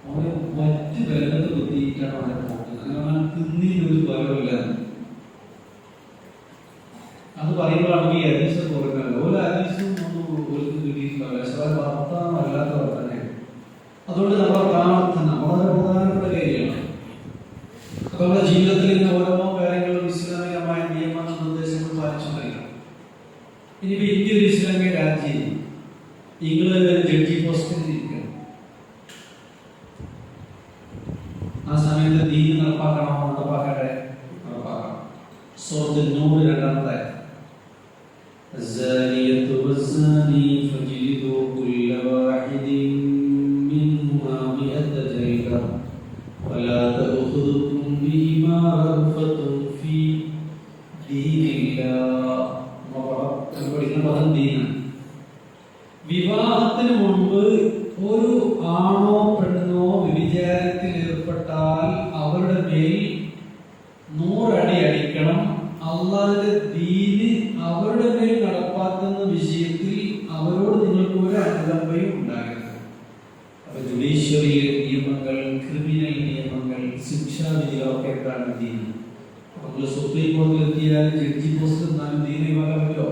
അവന് മറ്റ് ബലത്ത് കുത്തിയിട്ടാണ് അവനെ പോകുന്നത്. അങ്ങനെ തിന്നിനൊരു ബലമില്ല. അത് പറയുമ്പോഴാണ് ഈ ഹദീസ് പറയുന്നത്. ഓരോ ഹദീസും ഒന്നും ഒരു കിട്ടിയിട്ടില്ല, വർത്തമാനമല്ലാത്ത വർത്തമാനം. അതുകൊണ്ട് നമ്മുടെ പ്രാർത്ഥന വളരെ പ്രധാനപ്പെട്ട കാര്യമാണ്. അപ്പൊ നമ്മുടെ ജീവിതത്തിൽ ഇങ്ങനെ ഓരോ കാര്യങ്ങളും ഇസ്ലാമികമായ നിയമ നിർദ്ദേശങ്ങൾ പാലിച്ചുകൊണ്ടിരിക്കണം. ഇനിയിപ്പോ ഇന്ത്യ ഒരു ഇസ്ലാമിക രാജ്യം, നിങ്ങള് ജഡ്ജി പോസ്റ്റിൽ ഇരിക്കണം. ആ സമയത്ത് ദീൻ നടപ്പാക്കണോ, നടപ്പാക്കട്ടെ? നടപ്പാക്കണം. സൂറത്തുൽ നൂർ 2-ാമത്തെ الزانية والزاني فاجلدوا كل واحد منهما 100 جلدة ولا تأخذكم بهما رأفة في دين الله. വിവാഹത്തിന് മുൻപ് ഒരു ആണോ പെണ്ണോ വ്യഭിചാരത്തിൽ ഏർപ്പെട്ടാൽ അവരുടെ മേൽ 100 അടി അടിക്കണം. അള്ളാഹുവിന്റെ ദീന് അവരുടെ മേൽ നടപ്പാക്കുന്ന വിഷയത്തിൽ അവരോട് നിങ്ങൾക്ക് ഒരു അനുകമ്പയും ഉണ്ടാകരുത്. അപ്പൊ ജുഡീഷ്യറി നിയമങ്ങൾ, ക്രിമിനൽ നിയമങ്ങൾ, ശിക്ഷാവിധികളൊക്കെ എന്താണ് ദീൻ. നമ്മൾ സുപ്രീം കോടതിയിൽ എത്തിയാൽ ജഡ്ജി പോസ്റ്റ് എന്നാലും ദീനെ വാങ്ങാൻ പറ്റുമോ?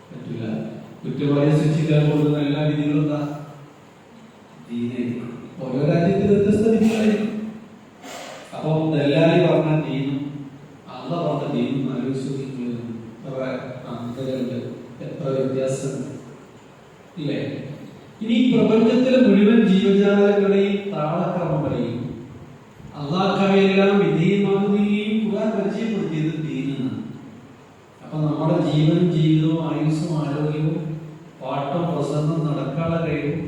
പറ്റില്ല. കുറ്റവാളിയെ ശിക്ഷിക്കാൻ കൊടുക്കുന്ന എല്ലാ വിധികളും എന്താ? ദീനെ. ഓരോ രാജ്യത്തിൽ വ്യത്യസ്ത വിധികളായിരിക്കും. അപ്പം ദല്ലാലി പറഞ്ഞ ദീനും അള്ള പറഞ്ഞ ദീനും ആലോചിക്കുന്നത് അന്തരമുണ്ട്, എത്ര വ്യത്യാസമുണ്ട് ഇല്ലേ? ഇനി പ്രപഞ്ചത്തിലെ മുഴുവൻ ജീവജാലങ്ങളെയും താളക്രമം പറയും. അള്ളാഹ്ക്കവയെല്ലാം വിധേയമാകുകയും ഖുർആൻ പരിചയപ്പെടുത്തിയത് ദീനാണ്. അപ്പൊ നമ്മുടെ ജീവനും ജീവിതവും ആയുസ്സും ആരോഗ്യവും പാട്ടും പ്രസംഗം, നടക്കാനുള്ള കഴിവും,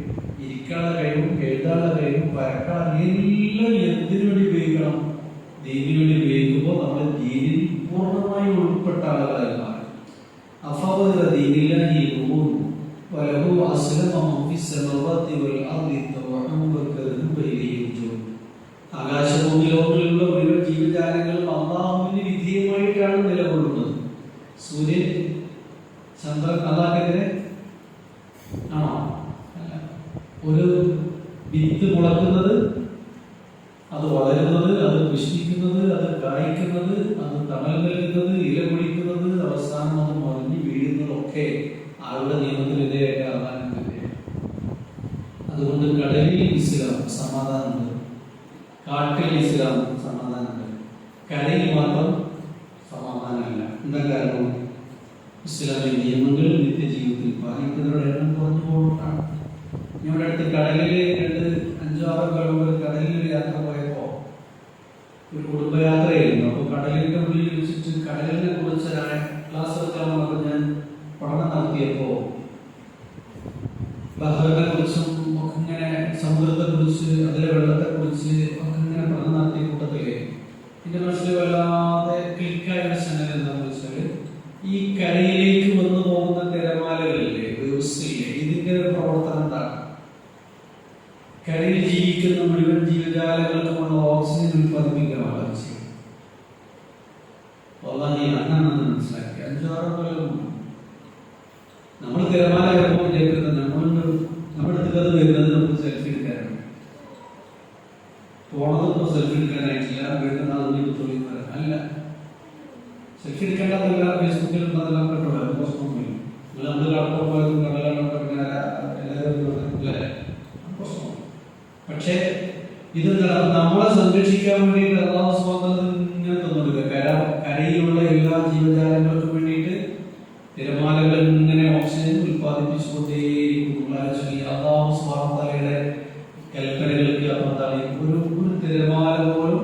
ഇരിക്കാനുള്ള കഴിവും, എഴുതാനുള്ള കഴിവും, വരക്കാനുള്ള എല്ലാം എന്തിനു വേണ്ടി ഉപയോഗിക്കണം? ദീനിനു വേണ്ടി ഉപയോഗിക്കുമ്പോൾ നമ്മൾ ദീനിൽ പൂർണ്ണമായി ഉൾപ്പെട്ട ആളുകളായി മാറും. അഫവദ ദീനില്ലാഹി ഖുബൂൻ വലഹു അസ്ലമ മൻ ഫിസ് സമാവാതി വൽ അർദി തവഅൻ വകദുബ ഇലൈഹിം. ആകാശഭൂമി ലോകങ്ങളിലുള്ള മുഴുവൻ ജീവജാലങ്ങളും അള്ളാഹുവിന് വിധേയമായിട്ടാണ് നിലകൊള്ളുന്നത്. സൂര്യൻ, ചന്ദ്രൻ അള്ളാഹുവിനെതിരെ ആണോ? അല്ല. ഒരു വിത്ത് മുളക്കുന്നത്, അത് വളരുന്നത്, അത് പുഷ്പിക്കുന്നത്, അത് കായ്ക്കുന്നത്, അത് തണൽ നൽകുന്നത്, ഇല പൊഴിക്കുന്നത്, അവസാനം അത് മറിഞ്ഞു വീഴുന്നതൊക്കെ ആരുടെ നിയമത്തിനെതിരെയായിട്ട് അള്ളാഹുവിനെതിരെ. അതുകൊണ്ട് കടലിൽ ഇസ്ലാം സമാധാനമുണ്ട്, കാട്ടിൽ ഇസ്ലാം സമാധാനമുണ്ട്, കരയിൽ മാത്രം സമാധാനമല്ല. എന്താ കാരണം? ഇസ്ലാമിക നിയമങ്ങൾ നിത്യജീവിതത്തിൽ പാലിക്കുന്നവരുടെ എണ്ണം കുറഞ്ഞു പോകുന്നതാണ്. ഞങ്ങളുടെ അടുത്ത് കടലിൽ 5-6 കിലോമീറ്റർ കടലിൽ ഒരു യാത്ര പോയപ്പോ ഒരു കുടുംബയാത്രയായിരുന്നു. അപ്പൊ കടലിന്റെ ഉള്ളിൽ വെച്ചിട്ട് കടലിനെ കുറിച്ച് ക്ലാസ് വെച്ചാൽ ഞാൻ പഠനം നടത്തിയപ്പോ ബഹ്റിനെ കുറിച്ചും ഒക്കെ ഇങ്ങനെ സമുദ്രത്തെ കുറിച്ച്, അതിലെ വെള്ളത്തെ കുറിച്ച് ഒക്കെ ഇങ്ങനെ പഠനം നടത്തിയ കൂട്ടത്തില് എന്റെ മനസ്സിൽ വല്ലാതെ ക്ലിക്കായ സംഗതി എന്താണെന്ന് വെച്ചാല്, ഈ കരയിലേക്ക് വന്നു പോകുന്ന തിരമാലകളില്ലേ, വേവ്സില്ലേ, ഇതിന്റെ ഒരു പ്രവർത്തനം എന്താണ്? കരയിൽ ജീവിക്കുന്ന മുഴുവൻ ജീവജാലങ്ങൾക്കുമുള്ള ഓക്സിജൻ ഉൽപ്പാദിപ്പിക്കാനാണ് ചെയ്യുന്നത്. അങ്ങനെയാണെന്ന് മനസ്സിലാക്കി. 5-6 കൊല്ലം നമ്മൾ തിരമാല വരുമ്പോൾ വിചാരിക്കുന്നത് നമ്മുടെ അടുത്തത് വരുന്നത് നമുക്ക് സെൽഫി എടുക്കാനാണ്. പോണതൊന്നും സെൽഫി എടുക്കാനായിട്ടില്ല, വീണ്ടും അല്ല. സെൽഫി എടുക്കേണ്ടതല്ല, ഫേസ്ബുക്കിൽ ഉള്ളതെല്ലാം കണ്ടോ, അത് പ്രശ്നമൊന്നുമില്ല. നമ്മൾ കടന്നു പോയതും കടലാണോ പിന്നെ എല്ലാവരും പ്രശ്നമാണ്. പക്ഷെ ഇത് നമ്മളെ സംരക്ഷിക്കാൻ വേണ്ടിയിട്ട് അല്ലാഹു സുബ്ഹാനഹു ഇങ്ങനെ തന്നിട്ടുണ്ട്. കരയിലുള്ള എല്ലാ ജീവജാലങ്ങൾക്കും വേണ്ടിയിട്ട് തിരമാലകൾ ഇങ്ങനെ ഓക്സിജൻ ഉൽപ്പാദിപ്പിച്ചുകൊണ്ടേയിരിക്കും. അല്ലാഹു സുബ്ഹാനഹു തആലയുടെ കൽപ്പനകൾക്ക് അപ്പുറത്താണ് ഒരു തിരമാല പോലും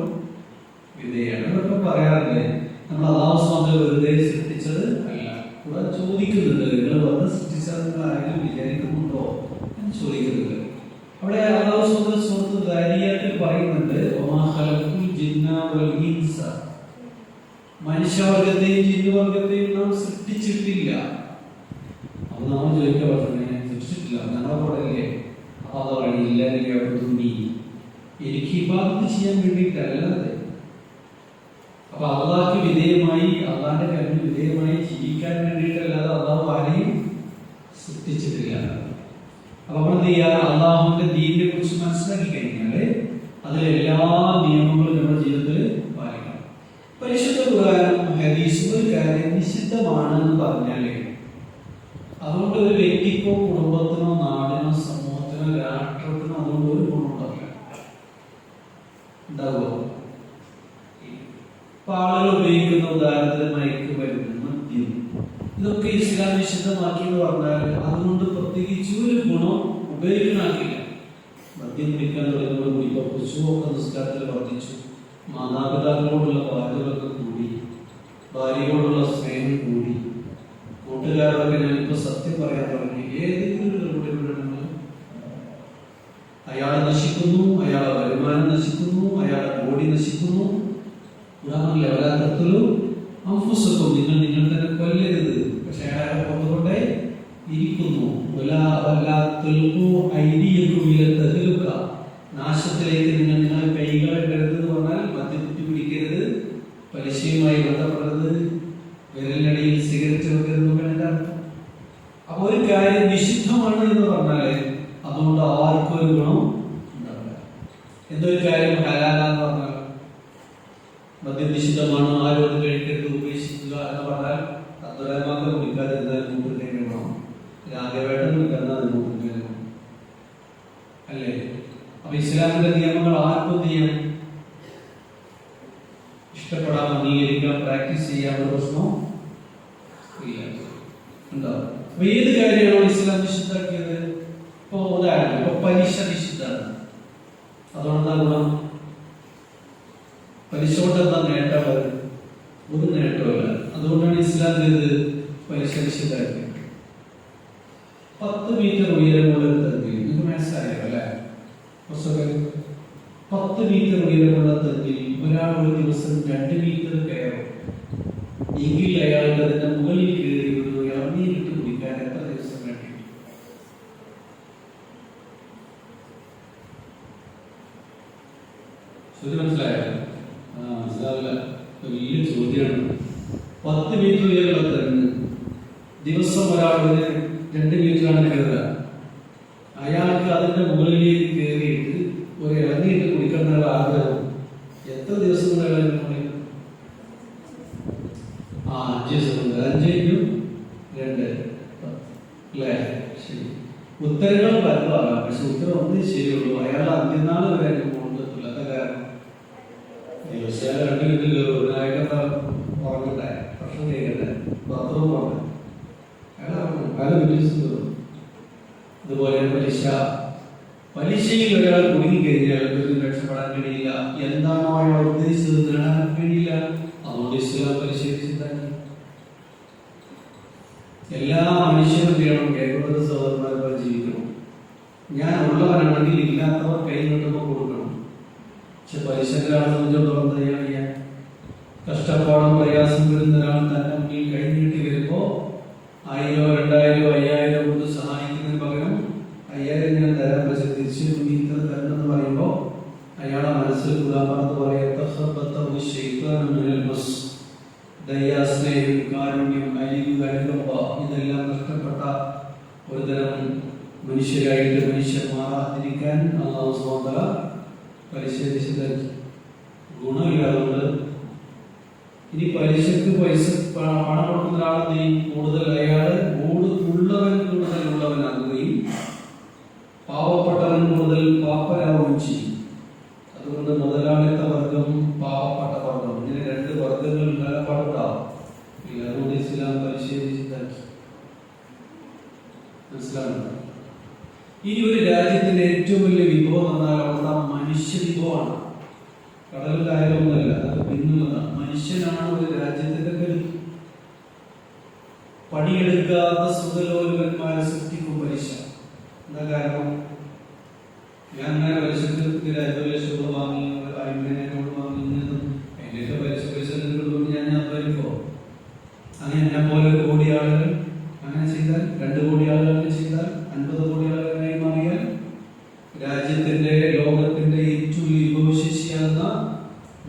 വിധേയാണ്. ഇതൊക്കെ പറയാറില്ലേ, നമ്മൾ അല്ലാഹു സുബ്ഹാനഹു വെറുതെ സൃഷ്ടിച്ചത് അല്ല. ഇവിടെ ചോദിക്കുന്നുണ്ട്, നിങ്ങൾ വെറുതെ സൃഷ്ടിച്ചതെന്ന് ആരെങ്കിലും വിചാരിക്കുന്നുണ്ടോ എന്ന് ചോദിക്കുന്നുണ്ട്. അവിടെ അല്ലാഹു സുബ്ഹാനഹു സൂറത്തുൽ ദാരിയാത്തിൽ പറയുന്നുണ്ട്, വമാ ഖലഖുൽ ജിന്ന വൽ ഇൻസ, മനുഷ്യവർഗത്തെയും ജിന്നുവർഗത്തെയും നാം സൃഷ്ടിച്ചിട്ടില്ല. അപ്പൊ നാം ചോദിക്കാൻ പറഞ്ഞു, സൃഷ്ടിച്ചിട്ടില്ല, ഞങ്ങളെ കൂടെ അല്ലേ? അപ്പൊ അത് പറയില്ല, എനിക്ക് ഇബാദത്ത് ചെയ്യാൻ വേണ്ടിയിട്ടല്ലാതെ. അപ്പൊ അള്ളാഹ്ക്ക് വിധേയമായി, അള്ളാഹിന്റെ കരുവിന് വിധേയമായി ജീവിക്കാൻ വേണ്ടിയിട്ടല്ലാതെ അള്ളാഹു ആരെയും സൃഷ്ടിച്ചിട്ടില്ല. അപ്പൊ നമ്മൾ എന്ത് ചെയ്യുക? അള്ളാഹുവിന്റെ ദീനിനെ കുറിച്ച് മനസ്സിലാക്കി കഴിഞ്ഞാല് അതിലെല്ലാ നിയമങ്ങളും നമ്മുടെ ജീവിതത്തിൽ പാലിക്കണം. പരിശുദ്ധ ഖുർആനും ഹദീസും ഒരു കാര്യം നിഷിദ്ധമാണെന്ന് പറഞ്ഞാലേ അതുകൊണ്ട് ഒരു വ്യക്തിക്കോ കുടുംബത്തിനോ നാടിനോ സമൂഹത്തിനോ രാഷ്ട്രത്തിനോ അതുകൊണ്ട് ഒരു ഗുണമുണ്ടാവില്ല. ഉണ്ടാവുമോ? ഇപ്പൊ ആളുകൾ ഉപയോഗിക്കുന്ന ഉദാഹരണത്തിന് മയക്കുമരുന്ന്, മദ്യം, ഇതൊക്കെ ഇസ്ലാം നിഷിദ്ധമാക്കി എന്ന് പറഞ്ഞാൽ അതുകൊണ്ട് പ്രത്യേകിച്ച് ഒരു ഗുണം ഉപയോഗിക്കണാക്കില്ല. മദ്യം കുടിക്കാൻ തുടങ്ങുമ്പോൾ കുടിപ്പോ കുറിച്ചുമൊക്കെ നിസ്കാരത്തിൽ വർദ്ധിച്ചു, മാതാപിതാക്കളോടുള്ള ബാധ്യതകളൊക്കെ കൂടി, ഭാര്യയോടുള്ള സ്നേഹം കൂടി, കൂട്ടുകാരോടൊക്കെ ഞാനിപ്പോ സത്യം പറയാൻ തുടങ്ങി. ഏതെങ്കിലും ഒരു കൂടെ അയാൾ നശിക്കുന്നു, അയാളുടെ വരുമാനം നശിക്കുന്നു, അയാളുടെ ബോഡി നശിക്കുന്നു. അംഫുസക്കും, നിങ്ങൾ നിങ്ങൾ തന്നെ കൊല്ലരുത്. പക്ഷെ അയാളെ കൊന്നുകൊണ്ടേ ഇരിക്കുന്നു. നാശത്തിലേക്ക് നിങ്ങൾ നിങ്ങളെ കൈകളെ ഇടരുത് എന്ന് പറഞ്ഞാൽ മദ്യക്കുറ്റി പിടിക്കരുത്, പലിശയുമായി ബന്ധപ്പെടരുത്, വിരലിനടിയിൽ സിഗരറ്റ് വെക്കരുത് എന്നൊക്കെയാണ് എൻ്റെ അർത്ഥം. അപ്പൊ ഒരു കാര്യം നിഷിദ്ധമാണ് എന്ന് പറഞ്ഞാല് അതുകൊണ്ട് ആർക്കും ഒരു ഗുണം ഉണ്ടാവില്ല. എന്തൊരു കാര്യം ഹലാലാന്ന് പറഞ്ഞാൽ മദ്യം നിഷിദ്ധമാണ്, ആരും അത് കഴിക്കരുത്, ഉപേക്ഷിക്കുക എന്ന് പറഞ്ഞാൽ അബ്ദുറഹ്മാൻ കുടിക്കാതെ എന്തായാലും മൂപ്പിലേക്ക് വേണം, രാഘവേട്ടൻ കുടിക്കാതെ അത് മൂപ്പിലേക്ക് വേണം അല്ലേ? അപ്പൊ ഇസ്ലാമിന്റെ നിയമങ്ങൾ ആർക്കും ചെയ്യാം, ഇഷ്ടപ്പെടാൻ, അംഗീകരിക്കാൻ, പ്രാക്ടീസ് ചെയ്യാൻ പ്രശ്നം ഇല്ല, ഉണ്ടാവും. അപ്പൊ ഏത് കാര്യമാണോ ഇസ്ലാം നിഷിദ്ധാക്കിയത്? ഇപ്പൊ ഉദാഹരണം, ഇപ്പൊ പലിശ നിഷിദ്ധാണ്. അതുകൊണ്ടെന്താ ഗുണം? പലിശ കൊണ്ട് എന്താ നേട്ടമുള്ളത്? ഒരു നേട്ടമല്ല. അതുകൊണ്ടാണ് ഇസ്ലാം ചെയ്ത് പലിശ നിഷിദ്ധാക്കിയത്. 10 മീറ്റർ ഉയരമുള്ള തെങ്ങിൽ, നിങ്ങൾക്ക് മനസ്സിലായോ അല്ലെ? 10 മീറ്റർ ഉയരമുള്ള തെങ്ങിൽ ഒരാൾ ഒരു ദിവസം 2 മീറ്റർ കയറും എങ്കിൽ അയാൾക്ക് അതിന്റെ മുകളിൽ കയറി ഒരു ഇറങ്ങിയിട്ട് കുടിക്കാൻ എത്ര ദിവസം വേണ്ടി? മനസ്സിലായോ? മനസ്സിലാവില്ല, വലിയ ചോദ്യമാണ്. 10 മീറ്റർ ഉയരമുള്ള തെങ്ങ് ദിവസം ഒരാൾ 2 മീറ്ററാണ് കയറുക. അയാൾക്ക് അതിന്റെ മുകളിലേക്ക് കയറിയിട്ട് ഒരു ഇറങ്ങിയിട്ട് കുടിക്കുന്ന ആഗ്രഹം എത്ര ദിവസം കൊണ്ട് അയാൾ 5 ദിവസം കൊണ്ട് 5 × 2 അല്ലേ? ശരി, ഉത്തരങ്ങൾ പലതാകാം, പക്ഷെ ഉത്തരം ഒന്നേ ശരിയുള്ളൂ. അയാൾ അന്ത്യനാൾ വരെ കൊണ്ടെത്തില്ല. എന്താ കാരണം? ദിവസം 2 മിനിറ്റ് കയറും, അയാൾക്കെന്താ ഉറങ്ങട്ടെ, ഭക്ഷണം കഴിക്കട്ടെ, ബാത്റൂം പോകട്ടെ, അയാൾ വിശ്വസിച്ചു കയറും. അതുപോലെ പലിശയിൽ ഒരാൾ കുടുങ്ങിക്കഴിഞ്ഞാൽ രക്ഷപ്പെടാൻ കഴിയില്ല. എന്താണോ അയാൾ ഉദ്ദേശിച്ചത് നേടാൻ കഴിയില്ല. അതുകൊണ്ട് ഇസ്ലാം പലിശ നിഷിദ്ധാക്കി. എല്ലാ മനുഷ്യരും ചെയ്യണം, കേൾക്കുന്നത് സഹോദരന്മാരെ ജീവിക്കണം. ഞാൻ ഉള്ളവനാണെങ്കിൽ ഇല്ലാത്തവർ കൈ നീട്ടുമ്പോൾ കൊടുക്കണം. പക്ഷെ പലിശക്കാരെ സംബന്ധിച്ചിടത്തോളം തയ്യാറിയ കഷ്ടപ്പാടും പ്രയാസം വരുന്ന ഒരാൾ തന്നെ മുന്നിൽ കൈ നീട്ടി വരുമ്പോ 1000, 2000, 5000 കൊണ്ട് സഹായിക്കുന്നതിന് പകരം 5000 ഞാൻ തരാൻ പറ്റും, തിരിച്ചു ഇത്ര തരണം എന്ന് പറയുമ്പോ അയാളെ മനസ്സിൽ ഉദാഹരണത്ത് പറയാം, ദയാസ്നേഹം, കാരുണ്യം, അലിവ്, അനുകമ്പ ഇതെല്ലാം നഷ്ടപ്പെട്ട ഒരു തരം മനുഷ്യരായിട്ട് മനുഷ്യർ മാറാതിരിക്കാൻ അല്ലാഹു സുബ്ഹാനഹു വ തആല പലിശ നിഷിദ്ധാക്കി. ഗുണമില്ലാതുകൊണ്ട് ഇനി പലിശക്ക് പണം കൊടുക്കുന്ന ഒരാളെ കൂടുതൽ അയാൾ കൂടുതലുള്ളവനാകുകയും പാവപ്പെട്ടവൻ കൂടുതൽ പാപ്പരാവുകയും ചെയ്യും. അതുകൊണ്ട് മുതലാളിത്ത വർഗം, പാവപ്പെട്ട വർഗം, ഇങ്ങനെ 2 വർഗങ്ങൾ ഉണ്ടാകാൻ പാടുണ്ടാവും. അതുകൊണ്ട് ഇസ്ലാം പലിശ നിഷിദ്ധാക്കി. മനസ്സിലാവുന്നുണ്ടോ? ഇനി ഒരു രാജ്യത്തിന്റെ ഏറ്റവും വലിയ വിഭവം എന്നാൽ അവിടുത്തെ മനുഷ്യ വിഭവമാണ്. കടൽ കാര്യമൊന്നുമല്ല, അത് പിന്നുള്ളതാണ്. മനുഷ്യനാണ് ഒരു രാജ്യത്തിന്റെ കരുത്ത്. പണിയെടുക്കാത്ത സുഖലോലുപന്മാരെ സൃഷ്ടിക്കും പലിശ. എന്താ കാരണം? ഞാൻ അങ്ങനെ പലിശക്ക് 2 ലക്ഷം രൂപ വാങ്ങി, 50,000 വാങ്ങി, എന്റെ പലിശ കിട്ടുമ്പോൾ ഞാൻ അധ്വാനിക്കോ? അങ്ങനെ എന്നെ പോലെ 1 കോടി ആളുകൾ അങ്ങനെ ചെയ്താൽ, 2 കോടി ആളുകൾ ചെയ്താൽ, 50 കോടി ആളുകളായി മാറിയാൽ രാജ്യത്തിന്റെ, ലോകത്തിന്റെ ഏറ്റവും വിഭവശേഷിയാകുന്ന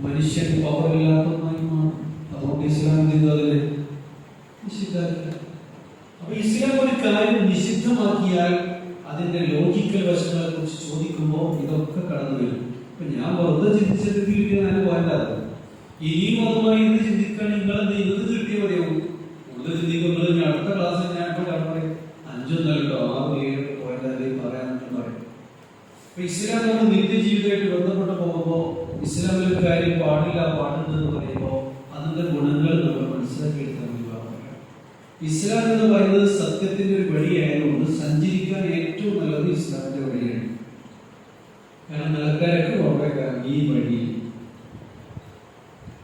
മനുഷ്യൻ പവറില്ലാത്തതായി മാറും. അതുകൊണ്ട് ഇസ്ലാം ചെയ്തതിന് നിഷിദ്ധാക്കില്ല. അപ്പൊ ഇസ്ലാം ഒരു കാര്യം നിഷിദ്ധമാക്കിയാൽ അതിന്റെ ലോജിക്കൽ വശങ്ങളെ കുറിച്ച് ചോദിക്കുമ്പോൾ ഇതൊക്കെ കടന്നു വരും. ഇപ്പൊ ഞാൻ വെറുതെ ചിന്തിച്ചിട്ട് കിട്ടിയ ഞാൻ പോയതാണ്. ഇനിയും അതുമായി ഇത് ചിന്തിക്കാൻ നിങ്ങൾ ഇത് കിട്ടിയ മതിയാവും. കൂടുതൽ ചിന്തിക്കുന്നത് ഞാൻ അടുത്ത ക്ലാസ്സിൽ ഞാൻ ഇപ്പോൾ പറയും 5 നൽകോ 6 7 പോയതായി പറയാനൊന്നും പറയും. അപ്പൊ ഇസ്ലാം നമ്മൾ നിത്യജീവിതമായിട്ട് ബന്ധപ്പെട്ട് പോകുമ്പോൾ ഇസ്ലാമിൽ ഒരു കാര്യം പാടില്ല പാടുണ്ട് എന്ന് പറയുമ്പോൾ അതിന്റെ ഗുണങ്ങൾ നമ്മൾ മനസ്സിലാക്കിയെടുക്കാൻ ഇസ്ലാം എന്ന് പറയുന്നത് സത്യത്തിന്റെ ഒരു വഴിയായതുകൊണ്ട് സഞ്ചരിക്കാൻ ഏറ്റവും നല്ലത് ഇസ്ലാമിന്റെ വഴിയാണ്. കാരണം നിലക്കാരൊക്കെ ഓർമ്മ ഈ വഴി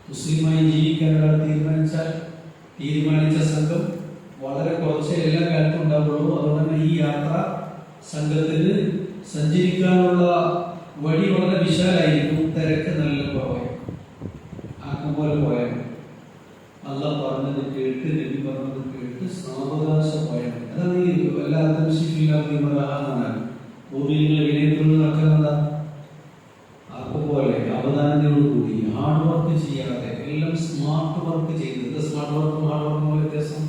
മുസ്ലിമായി ജീവിക്കാൻ ഒരാൾ തീരുമാനിച്ച സംഘം വളരെ കുറച്ചേ എല്ലാ കാലത്തും ഉണ്ടാവുള്ളൂ. അതുകൊണ്ട് തന്നെ ഈ യാത്ര സംഘത്തിന് സഞ്ചരിക്കാനുള്ള വഴി വളരെ വിശാലായിരിക്കും. തിരക്ക് നല്ല കുറവായി ആക്കം പോലെ പോയാൽ അള്ളാഹ് പറഞ്ഞത് കേട്ട് നബി പറഞ്ഞത് കേട്ട് സാവകാശം പോയാൽ അതാണ് ഈ എല്ലാവർക്കും ഭൂമിയിൽ വിനയത്തോട് നടക്കുന്നത്. അതുപോലെ അവധാനതയോടുകൂടി ഹാർഡ് വർക്ക് ചെയ്യാതെ എല്ലാം സ്മാർട്ട് വർക്ക് ചെയ്തത്. സ്മാർട്ട് വർക്കും ഹാർഡ് വർക്കും വ്യത്യാസം.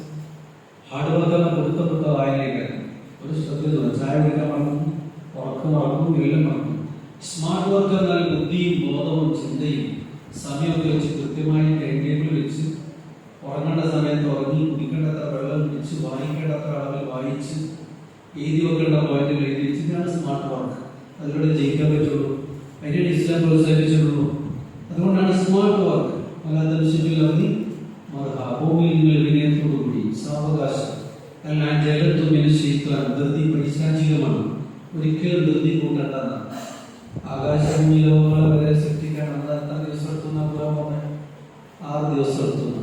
ഹാർഡ് വർക്ക് കൊടുക്കപ്പെട്ട വായനയിലാണ് ഒരു ശ്രദ്ധ ചായ കുടിക്കാൻ മറക്കും, ഉറക്കം മറക്കും, എല്ലാം മറക്കും. സ്മാർട്ട് വർക്ക് എന്നാൽ ബുദ്ധിയും ബോധവും ചിന്തയും സമയമൊക്കെ വെച്ച് കൃത്യമായി ടൈം ടേബിൾ വെച്ച് ഉറങ്ങേണ്ട സമയത്ത് ഉറങ്ങി, കുടിക്കേണ്ടത്ര വെള്ളം കുടിച്ച്, വായിക്കേണ്ടത്ര അളവിൽ വായിച്ച്, എഴുതി വെക്കേണ്ട പോയിന്റുകൾ എഴുതി വെച്ചിട്ടാണ് സ്മാർട്ട് വർക്ക്. അതിലൂടെ ജയിക്കാൻ പറ്റുള്ളൂ. അതിനാണ് ഇസ്ലാം പ്രോത്സാഹിപ്പിച്ചിട്ടുള്ളൂ. അതുകൊണ്ടാണ് സ്മാർട്ട് വർക്ക്. അല്ലാതെ ഭൂമിയിൽ നിങ്ങൾ വിനയത്തോടുകൂടി സാവകാശം അല്ല ജലത്തുമിന് ശീത്രാൻ ധൃതി പൈശാചികമാണ്. ഒരിക്കലും ധൃതി കൂട്ടേണ്ടതാണ്. ആകാശഭൂമിയിലോളം വരെ സൃഷ്ടിക്കാൻ എത്ര ദിവസം എടുത്തുന്ന പറഞ്ഞ 6 ദിവസം എടുത്തുന്നു.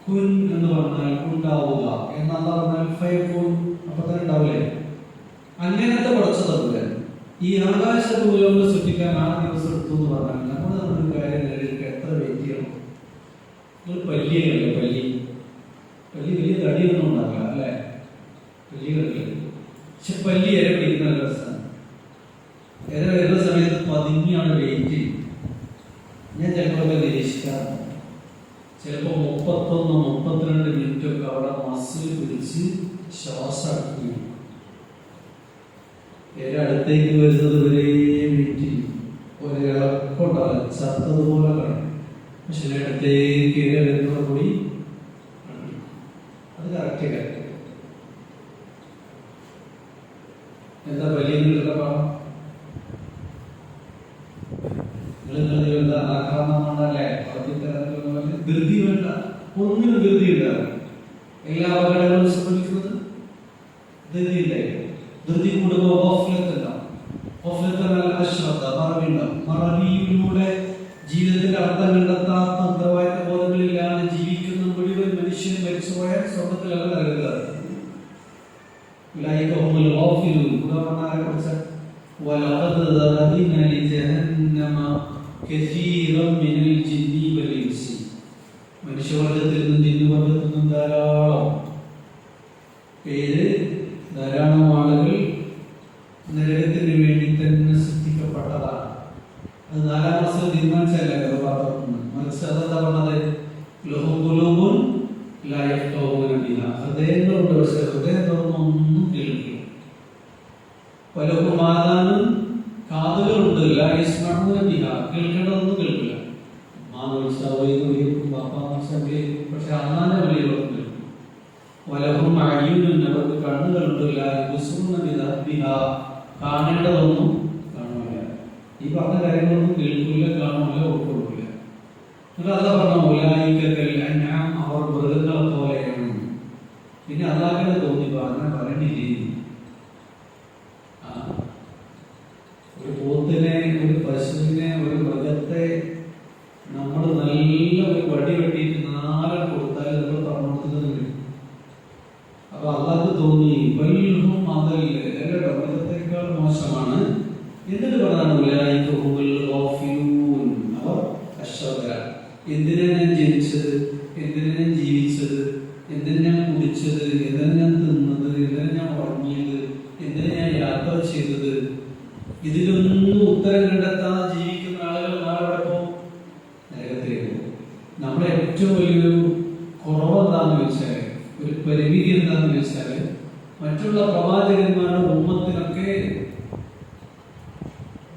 കുൻ എന്ന് പറഞ്ഞാൽ ഉണ്ടാവുക, എന്നാ പറഞ്ഞാൽ ഫയക്കൂൻ, അപ്പൊ തന്നെ ഉണ്ടാവില്ലേ? അങ്ങനത്തെ പഠിച്ചതല്ല. ഈ ആകാശഭൂമിയിലോളം സൃഷ്ടിക്കാൻ 6 ദിവസം എടുത്തു എന്ന് പറഞ്ഞാൽ നമ്മുടെ കാര്യം നേടിയിട്ട് എത്ര വെയിറ്റ് ചെയ്യണം? പല്ലിയല്ലേ പല്ലി വലിയ തടിയൊന്നും ഉണ്ടാവില്ല അല്ലെ? പല്ലികളല്ലേ. പക്ഷെ പല്ലി ഇര പിടിക്കുന്ന രസമാണ്. ഇര വരുന്ന സമയത്ത് പതുങ്ങിയാണ് വെയിറ്റ്. ഞാൻ ചിലപ്പോൾ നിരീക്ഷിക്കാറുണ്ട്. ചിലപ്പോൾ 31-32 മിനിറ്റ് ഒക്കെ അവിടെ മസിൽ പിടിച്ച് ശ്വാസം അടക്കി ഇര അടുത്തേക്ക് വരുന്നത് വരെ വെയിറ്റ് ചെയ്യും. ഒരിളക്കുണ്ടാവില്ല, ചത്തതുപോലെ കാണും. പക്ഷെ അടുത്തേക്ക് ഇര വരുന്നത് കൂടി അത് കറക്റ്റ്. എന്താ വലിയ ആക്രമണമല്ലേ? ധൃതി വേണ്ട, ഒന്നിനും ധൃതി ഉണ്ടാവും. എല്ലാ അപകടങ്ങളും സംഭവിക്കുന്നത് ധൃതി ഉണ്ടായിരിക്കും. ധൃതി കൂടുമ്പോൾ അശ്രദ്ധ, മറവിയുണ്ടാവും. മറവിയിലൂടെ ജീവിതത്തിന്റെ അർത്ഥം കണ്ടെത്താത്ത അന്തർവാഹിക ബോധങ്ങളില്ലാതെ ജീവിക്കുന്ന മുഴുവൻ മനുഷ്യൻ മരിച്ചുപോയാൽ സ്വർഗത്തിലല്ല നൽകുന്നത്. മനുഷ്യവർഗത്തിൽ നിന്നും ജിന്നുവർഗത്തിൽ നിന്നും ധാരാളം ആളുകൾ നരകത്തിന് വേണ്ടി തന്നെ സൃഷ്ടിക്കപ്പെട്ടതാണ്. അത് 4-ാം മാസം തീരുമാനിച്ചല്ല മറിച്ച് അതെന്താ പറഞ്ഞത്? ഹൃദയങ്ങളുണ്ട്, പക്ഷെ ഹൃദയം തുറന്നൊന്നും കേൾക്കില്ല. പലർക്കും മാതാനും കാതുകളുണ്ട്, കേൾക്കേണ്ടതൊന്നും കേൾക്കില്ല. പക്ഷെ അന്നാന്റെ വിളികളൊന്നും കേൾക്കും. പലർക്കും അഴിയുന്നുണ്ട്, അവർക്ക് കണ്ണുകളുണ്ട്, കാണേണ്ടതൊന്നും കാണുന്നില്ല. ഈ പറഞ്ഞ കാര്യങ്ങളൊന്നും കേൾക്കില്ല, കാണുന്നില്ല, ഉൾക്കൊള്ളില്ല. അതാ പറഞ്ഞ അവർ മൃഗങ്ങളെ പോലെയാണ്. പിന്നെ അല്ലാതെ തോന്നി അങ്ങനെ പറയണില്ലേ? ഒരു പോത്തിനെ, ഒരു പശുവിനെ, ഒരു മൃഗത്തെ നമ്മൾ നല്ല ഒരു വടി വെട്ടിയിട്ട് 4 കൊടുത്താൽ നമ്മൾ പറഞ്ഞുകൊടുക്കുന്നത്. അപ്പൊ അല്ലാതെ തോന്നി വല്ലും അതല്ലേ അല്ലട്ടോ, മൃഗത്തെക്കാൾ മോശമാണ്. എന്നിട്ട് പറഞ്ഞാണ് അവർ അശ്രദ്ധ. എന്തിനാ ഞാൻ ജനിച്ചത്, എന്തിനാ ഞാൻ ജീവിച്ചത്, എന്തിനാ ഞാൻ കുടിച്ചത്, എന്തിനാ ഞാൻ തിന്നത്, എന്തിനാ ഞാൻ ഉറങ്ങിയത്, എന്തിനാ ഞാൻ യാത്ര ചെയ്തത്, ഇതിലൊന്നും ഉത്തരം കണ്ടെത്താതെ ജീവിക്കുന്ന ആളുകൾ നാളെ പോകും, നരകത്തിലേക്ക് പോകും. നമ്മുടെ ഏറ്റവും വലിയൊരു കുറവ് എന്താണെന്ന് വെച്ചാൽ, ഒരു പരിമിതി എന്താണെന്ന് വെച്ചാൽ, മറ്റുള്ള പ്രവാചകന്മാരുടെ ഉമ്മത്തിനൊക്കെ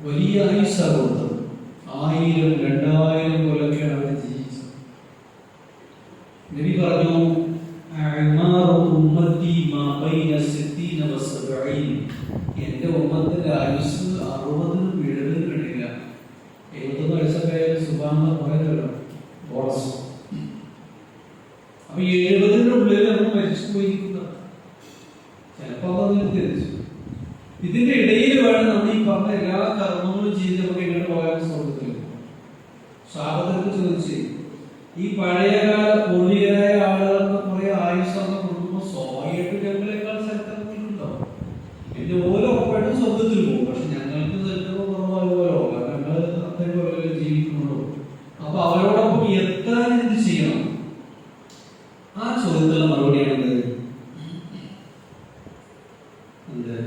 വലിയ ആയുസ്സാണ് കൊടുത്തത്. 1000-2000 കൊല്ലൊക്കെയാണ് അവർ ജീവിച്ചത്. നബി പറഞ്ഞു, എന്റെ ഉമ്മത്തിന്റെ ആയുസ് 60-70 70 വയസ്സൊക്കെ സുബാന പോയതല്ലോ ബോണസ്. അപ്പൊ 70-ന്റെ ഉള്ളിൽ നമ്മൾ മരിച്ചു പോയിരിക്കുന്ന ചിലപ്പോ അതൊന്നും തിരിച്ചു. ഇതിന്റെ ഇടയിൽ വേണം നമ്മൾ ഈ പറഞ്ഞ എല്ലാ കർമ്മങ്ങളും ചെയ്ത് നമുക്ക് എങ്ങനെ പോകാൻ സ്വർഗത്തിൽ. സ്വാഗതത്തിൽ ചോദിച്ച് ഈ പഴയകാല പൂർവികരായ ആളുകൾക്ക് കുറെ ആയുസൊക്കെ കൊടുക്കുമ്പോൾ സ്വാഭാവികമായിട്ട് ഞങ്ങളെക്കാൾ സ്ഥലത്തുണ്ടോ. പിന്നെ ഓരോ ഒപ്പമായിട്ട് സ്വർഗത്തിൽ പോകും. പക്ഷെ ഞങ്ങൾക്ക് സ്ഥലത്തൊക്കെ കുറവാകുമല്ലോ, കാരണം ഞങ്ങൾ അത്രയും പോലെ ജീവിക്കുന്നുള്ളൂ. അപ്പൊ അവരോടൊപ്പം എത്താൻ എന്ത് ചെയ്യണം? ആ ചോദ്യത്തിലുള്ള മറുപടിയാണത് എന്ത്?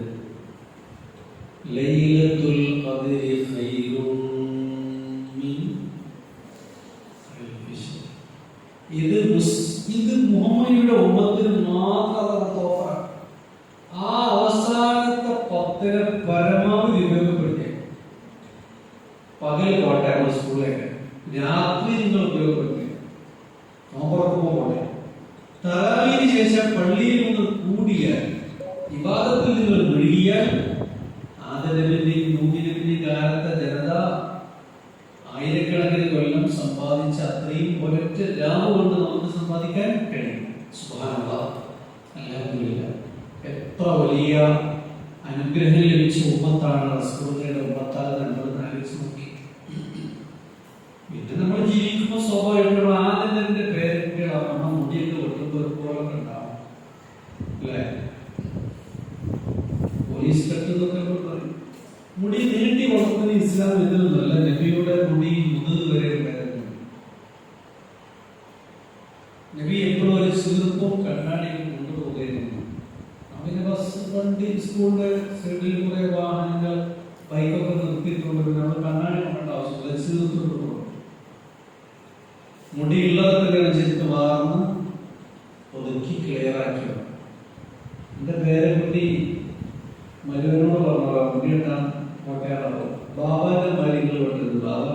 ലൈലത്തുൽ ഖദ്രി ഖൈറും മിൻ അൽഫി ശഹർ. ഇത് മുഹമ്മദിയുടെ ഉമ്മത്തിന് മാത്രം തോഫ. ആ അവസാനത്തെ 10 പരമാവധി ഉപയോഗപ്പെടുത്തിയ പകൽ പോട്ടെ നമ്മൾ സ്കൂളിലേക്ക്, രാത്രി നിങ്ങൾ ഉപയോഗപ്പെടുത്തിയ നോമ്പുറക്കുമ്പോൾ പോട്ടെ, തറാവീന് ശേഷം പള്ളിയിൽ നിന്ന് കൂടിയാൽ, ഇബാദത്തിൽ നിങ്ങൾ മുഴുകിയാൽ, ആദരവിന്റെയും നൂഹിന്റെയും കാലത്തെ ജനത ആയിരക്കണക്കിന് കൊല്ലം സമ്പാദിച്ച അത്രയും ഒരൊറ്റ രാവ് കൊണ്ട് നമുക്ക് സമ്പാദിക്കാൻ കഴിയും. സുബ്ഹാനല്ലാഹ്, അൽഹംദുലില്ലാഹ്. എത്ര വലിയ അനുഗ്രഹം ലഭിച്ച ഉമ്മത്താണ് റസൂലുള്ളാഹിയുടെ ഉമ്മത്താൽ നമ്മൾ ആലോചിച്ച് നോക്കി. പിന്നെ നമ്മൾ ജീവിക്കുമ്പോൾ സ്വാഭാവികമായിട്ടുള്ള ആദ്യത്തെ പേരക്കുട്ടികളാണ് മുടിയൊക്കെ വെട്ടുമ്പോൾ ഒരുപോലൊക്കെ ഉണ്ടാവും അല്ലേ? പോലീസ് കെട്ടുന്നൊക്കെ പറയും. മുടി നീട്ടി വളർത്തുന്ന ഇസ്ലാം ഇതിലൊന്നുമല്ല. നബിയുടെ മുടി മുതുക് വരെ ഉണ്ടായിരുന്നു. നബി എപ്പോഴും ഒരു ചെറുപ്പവും കണ്ണാടിയും കൊണ്ടുപോകുകയായിരുന്നു. അവന് ബസ്, വണ്ടി, സ്കൂളിന്റെ സൈഡിൽ കുറെ വാഹനങ്ങൾ, ബൈക്കൊക്കെ നിർത്തിയിട്ടുണ്ട്. നമ്മൾ കണ്ണാടി കൊണ്ടേണ്ട ആവശ്യമില്ല, ചെറുത്തോട്ട് പോകും. മുടിയുള്ളതൊക്കെ അനുസരിച്ച് വാർന്ന് ഒതുക്കി ക്ലിയർ ആക്കിയോ. എന്റെ പേരക്കുട്ടി മരുവനോട് പറഞ്ഞോ, മുടിയിട്ടാൻ കോട്ടയാണോ ബാബാന്റെ കാര്യങ്ങൾ വെട്ടുന്നത്. ബാബാൻ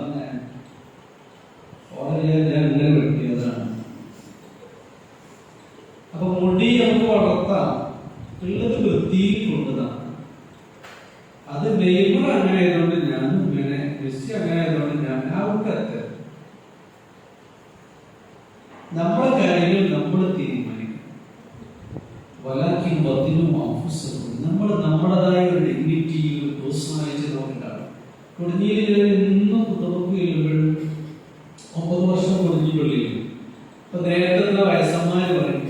ഞാൻ ഇങ്ങനെ വെട്ടിയതാണ്. അപ്പൊ മുടി നമുക്ക് വളർത്താം, ഉള്ളത് വൃത്തിയിൽ കൊണ്ടതാണ്. അത് നെയ്മർ അങ്ങനെ ആയതുകൊണ്ട് ഞാനും ഇങ്ങനെ, മെസ്സി അങ്ങനെ ആയതുകൊണ്ട് ഞാൻ അവർക്കത്ത് നമ്മളെ കാര്യങ്ങൾ നമ്മൾ തീരുമാനിക്കും. വലാക്കിൻ വത്തിനും അഫ്സറും. നമ്മൾ നമ്മുടേതായ ഒരു ഡിഗ്നിറ്റി, ഒരു പേഴ്സണാലിറ്റി നമുക്കുണ്ടാകും. കൊടിഞ്ഞിയിൽ ഇന്നും നമുക്ക് 9 വർഷം കൊടിഞ്ഞി പള്ളിയിൽ. അപ്പൊ നേരത്തെ വയസ്സന്മാര് പറയും,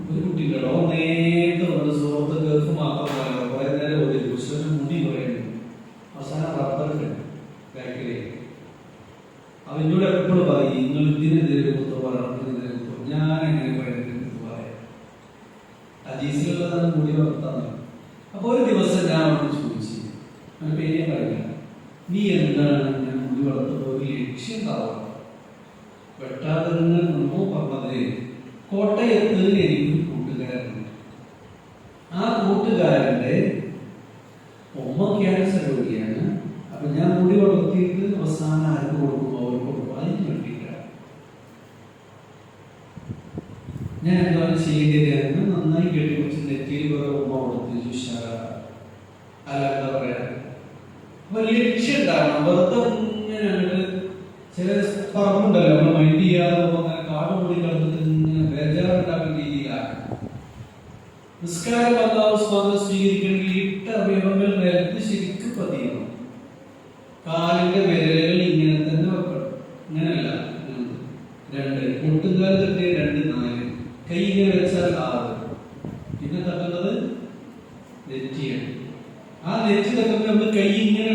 ഒരു കുട്ടികളോ നേരത്തെ വന്ന് സുഹൃത്ത് കേൾക്ക് മാത്രമല്ല കുറെ നേരം ഒരു പുരുഷന് മുടി പറയുന്നു. അവസാനം റബ്ബറിന് ബാക്കിലേക്ക് അവനോട് എപ്പോഴും പറയും, നിങ്ങൾ ഇതിനെതിരെ കുത്തു വളർത്തുന്നതിനെ കുത്തു. ഞാൻ എങ്ങനെ പറയുന്നത് പറയാം, ഹദീസിലുള്ളതാണ് മുടി വളർത്താൻ. അപ്പൊ ഒരു ദിവസം ഞാൻ അവനോട് ചോദിച്ചു, അവന് പേരെ പറയില്ല, നീ എന്താണ് ഞാൻ മുടി വളർത്തുന്ന ഒരു ലക്ഷ്യം ഉണ്ടാവണം? വെട്ടാതെ നമ്മോ പറഞ്ഞത്, കോട്ടയത്ത് എനിക്ക് കൂട്ടുകാരനുണ്ട്. ആ കൂട്ടുകാരന്റെ ഉമ്മ ക്യാൻസർ രോഗിയാണ്. അപ്പൊ ഞാൻ മുടി വളർത്തിയിട്ട് അവസാനം ആർക്ക് കൊടുക്കും? അവർക്ക് കൊടുക്കും. അതിന് വേണ്ടിയിട്ടാണ് ഞാൻ എന്താണ് ചെയ്യേണ്ടത്? നന്നായി കെട്ടിപ്പിടിച്ച് നെറ്റിയിൽ കുറെ ഉമ്മ കൊടുത്ത് അല്ല എന്താ പറയാ, അപ്പൊ ലക്ഷ്യം ഉണ്ടാവണം. വെറുതെ ഇങ്ങനെ ചില പറമ്പുണ്ടല്ലോ, നമ്മൾ മൈൻഡ് ചെയ്യാതെ കാട് കൂടി കിടന്നിട്ട് ഇങ്ങനെ ബേജാറുണ്ടാക്കുന്ന രീതിയിലാണ്. നിസ്കാരം അല്ലാഹു സുബ്ഹാനഹു സ്വീകരിക്കണമെങ്കിൽ 8 അവയവങ്ങൾ നിലത്ത് ശരിക്കും പതിയണം. കാലിന്റെ വിരലുകൾ ഇങ്ങനെ തന്നെ വെക്കണം, ഇങ്ങനെയല്ല 2, മുട്ടുകാൽ തട്ടിയ 2, 4, കൈ ഇങ്ങനെ വെച്ചാൽ 6. പിന്നെ തട്ടുന്നത് നെറ്റിയാണ്. ആ നെറ്റി തട്ടുമ്പോൾ നമ്മൾ കൈ ഇങ്ങനെ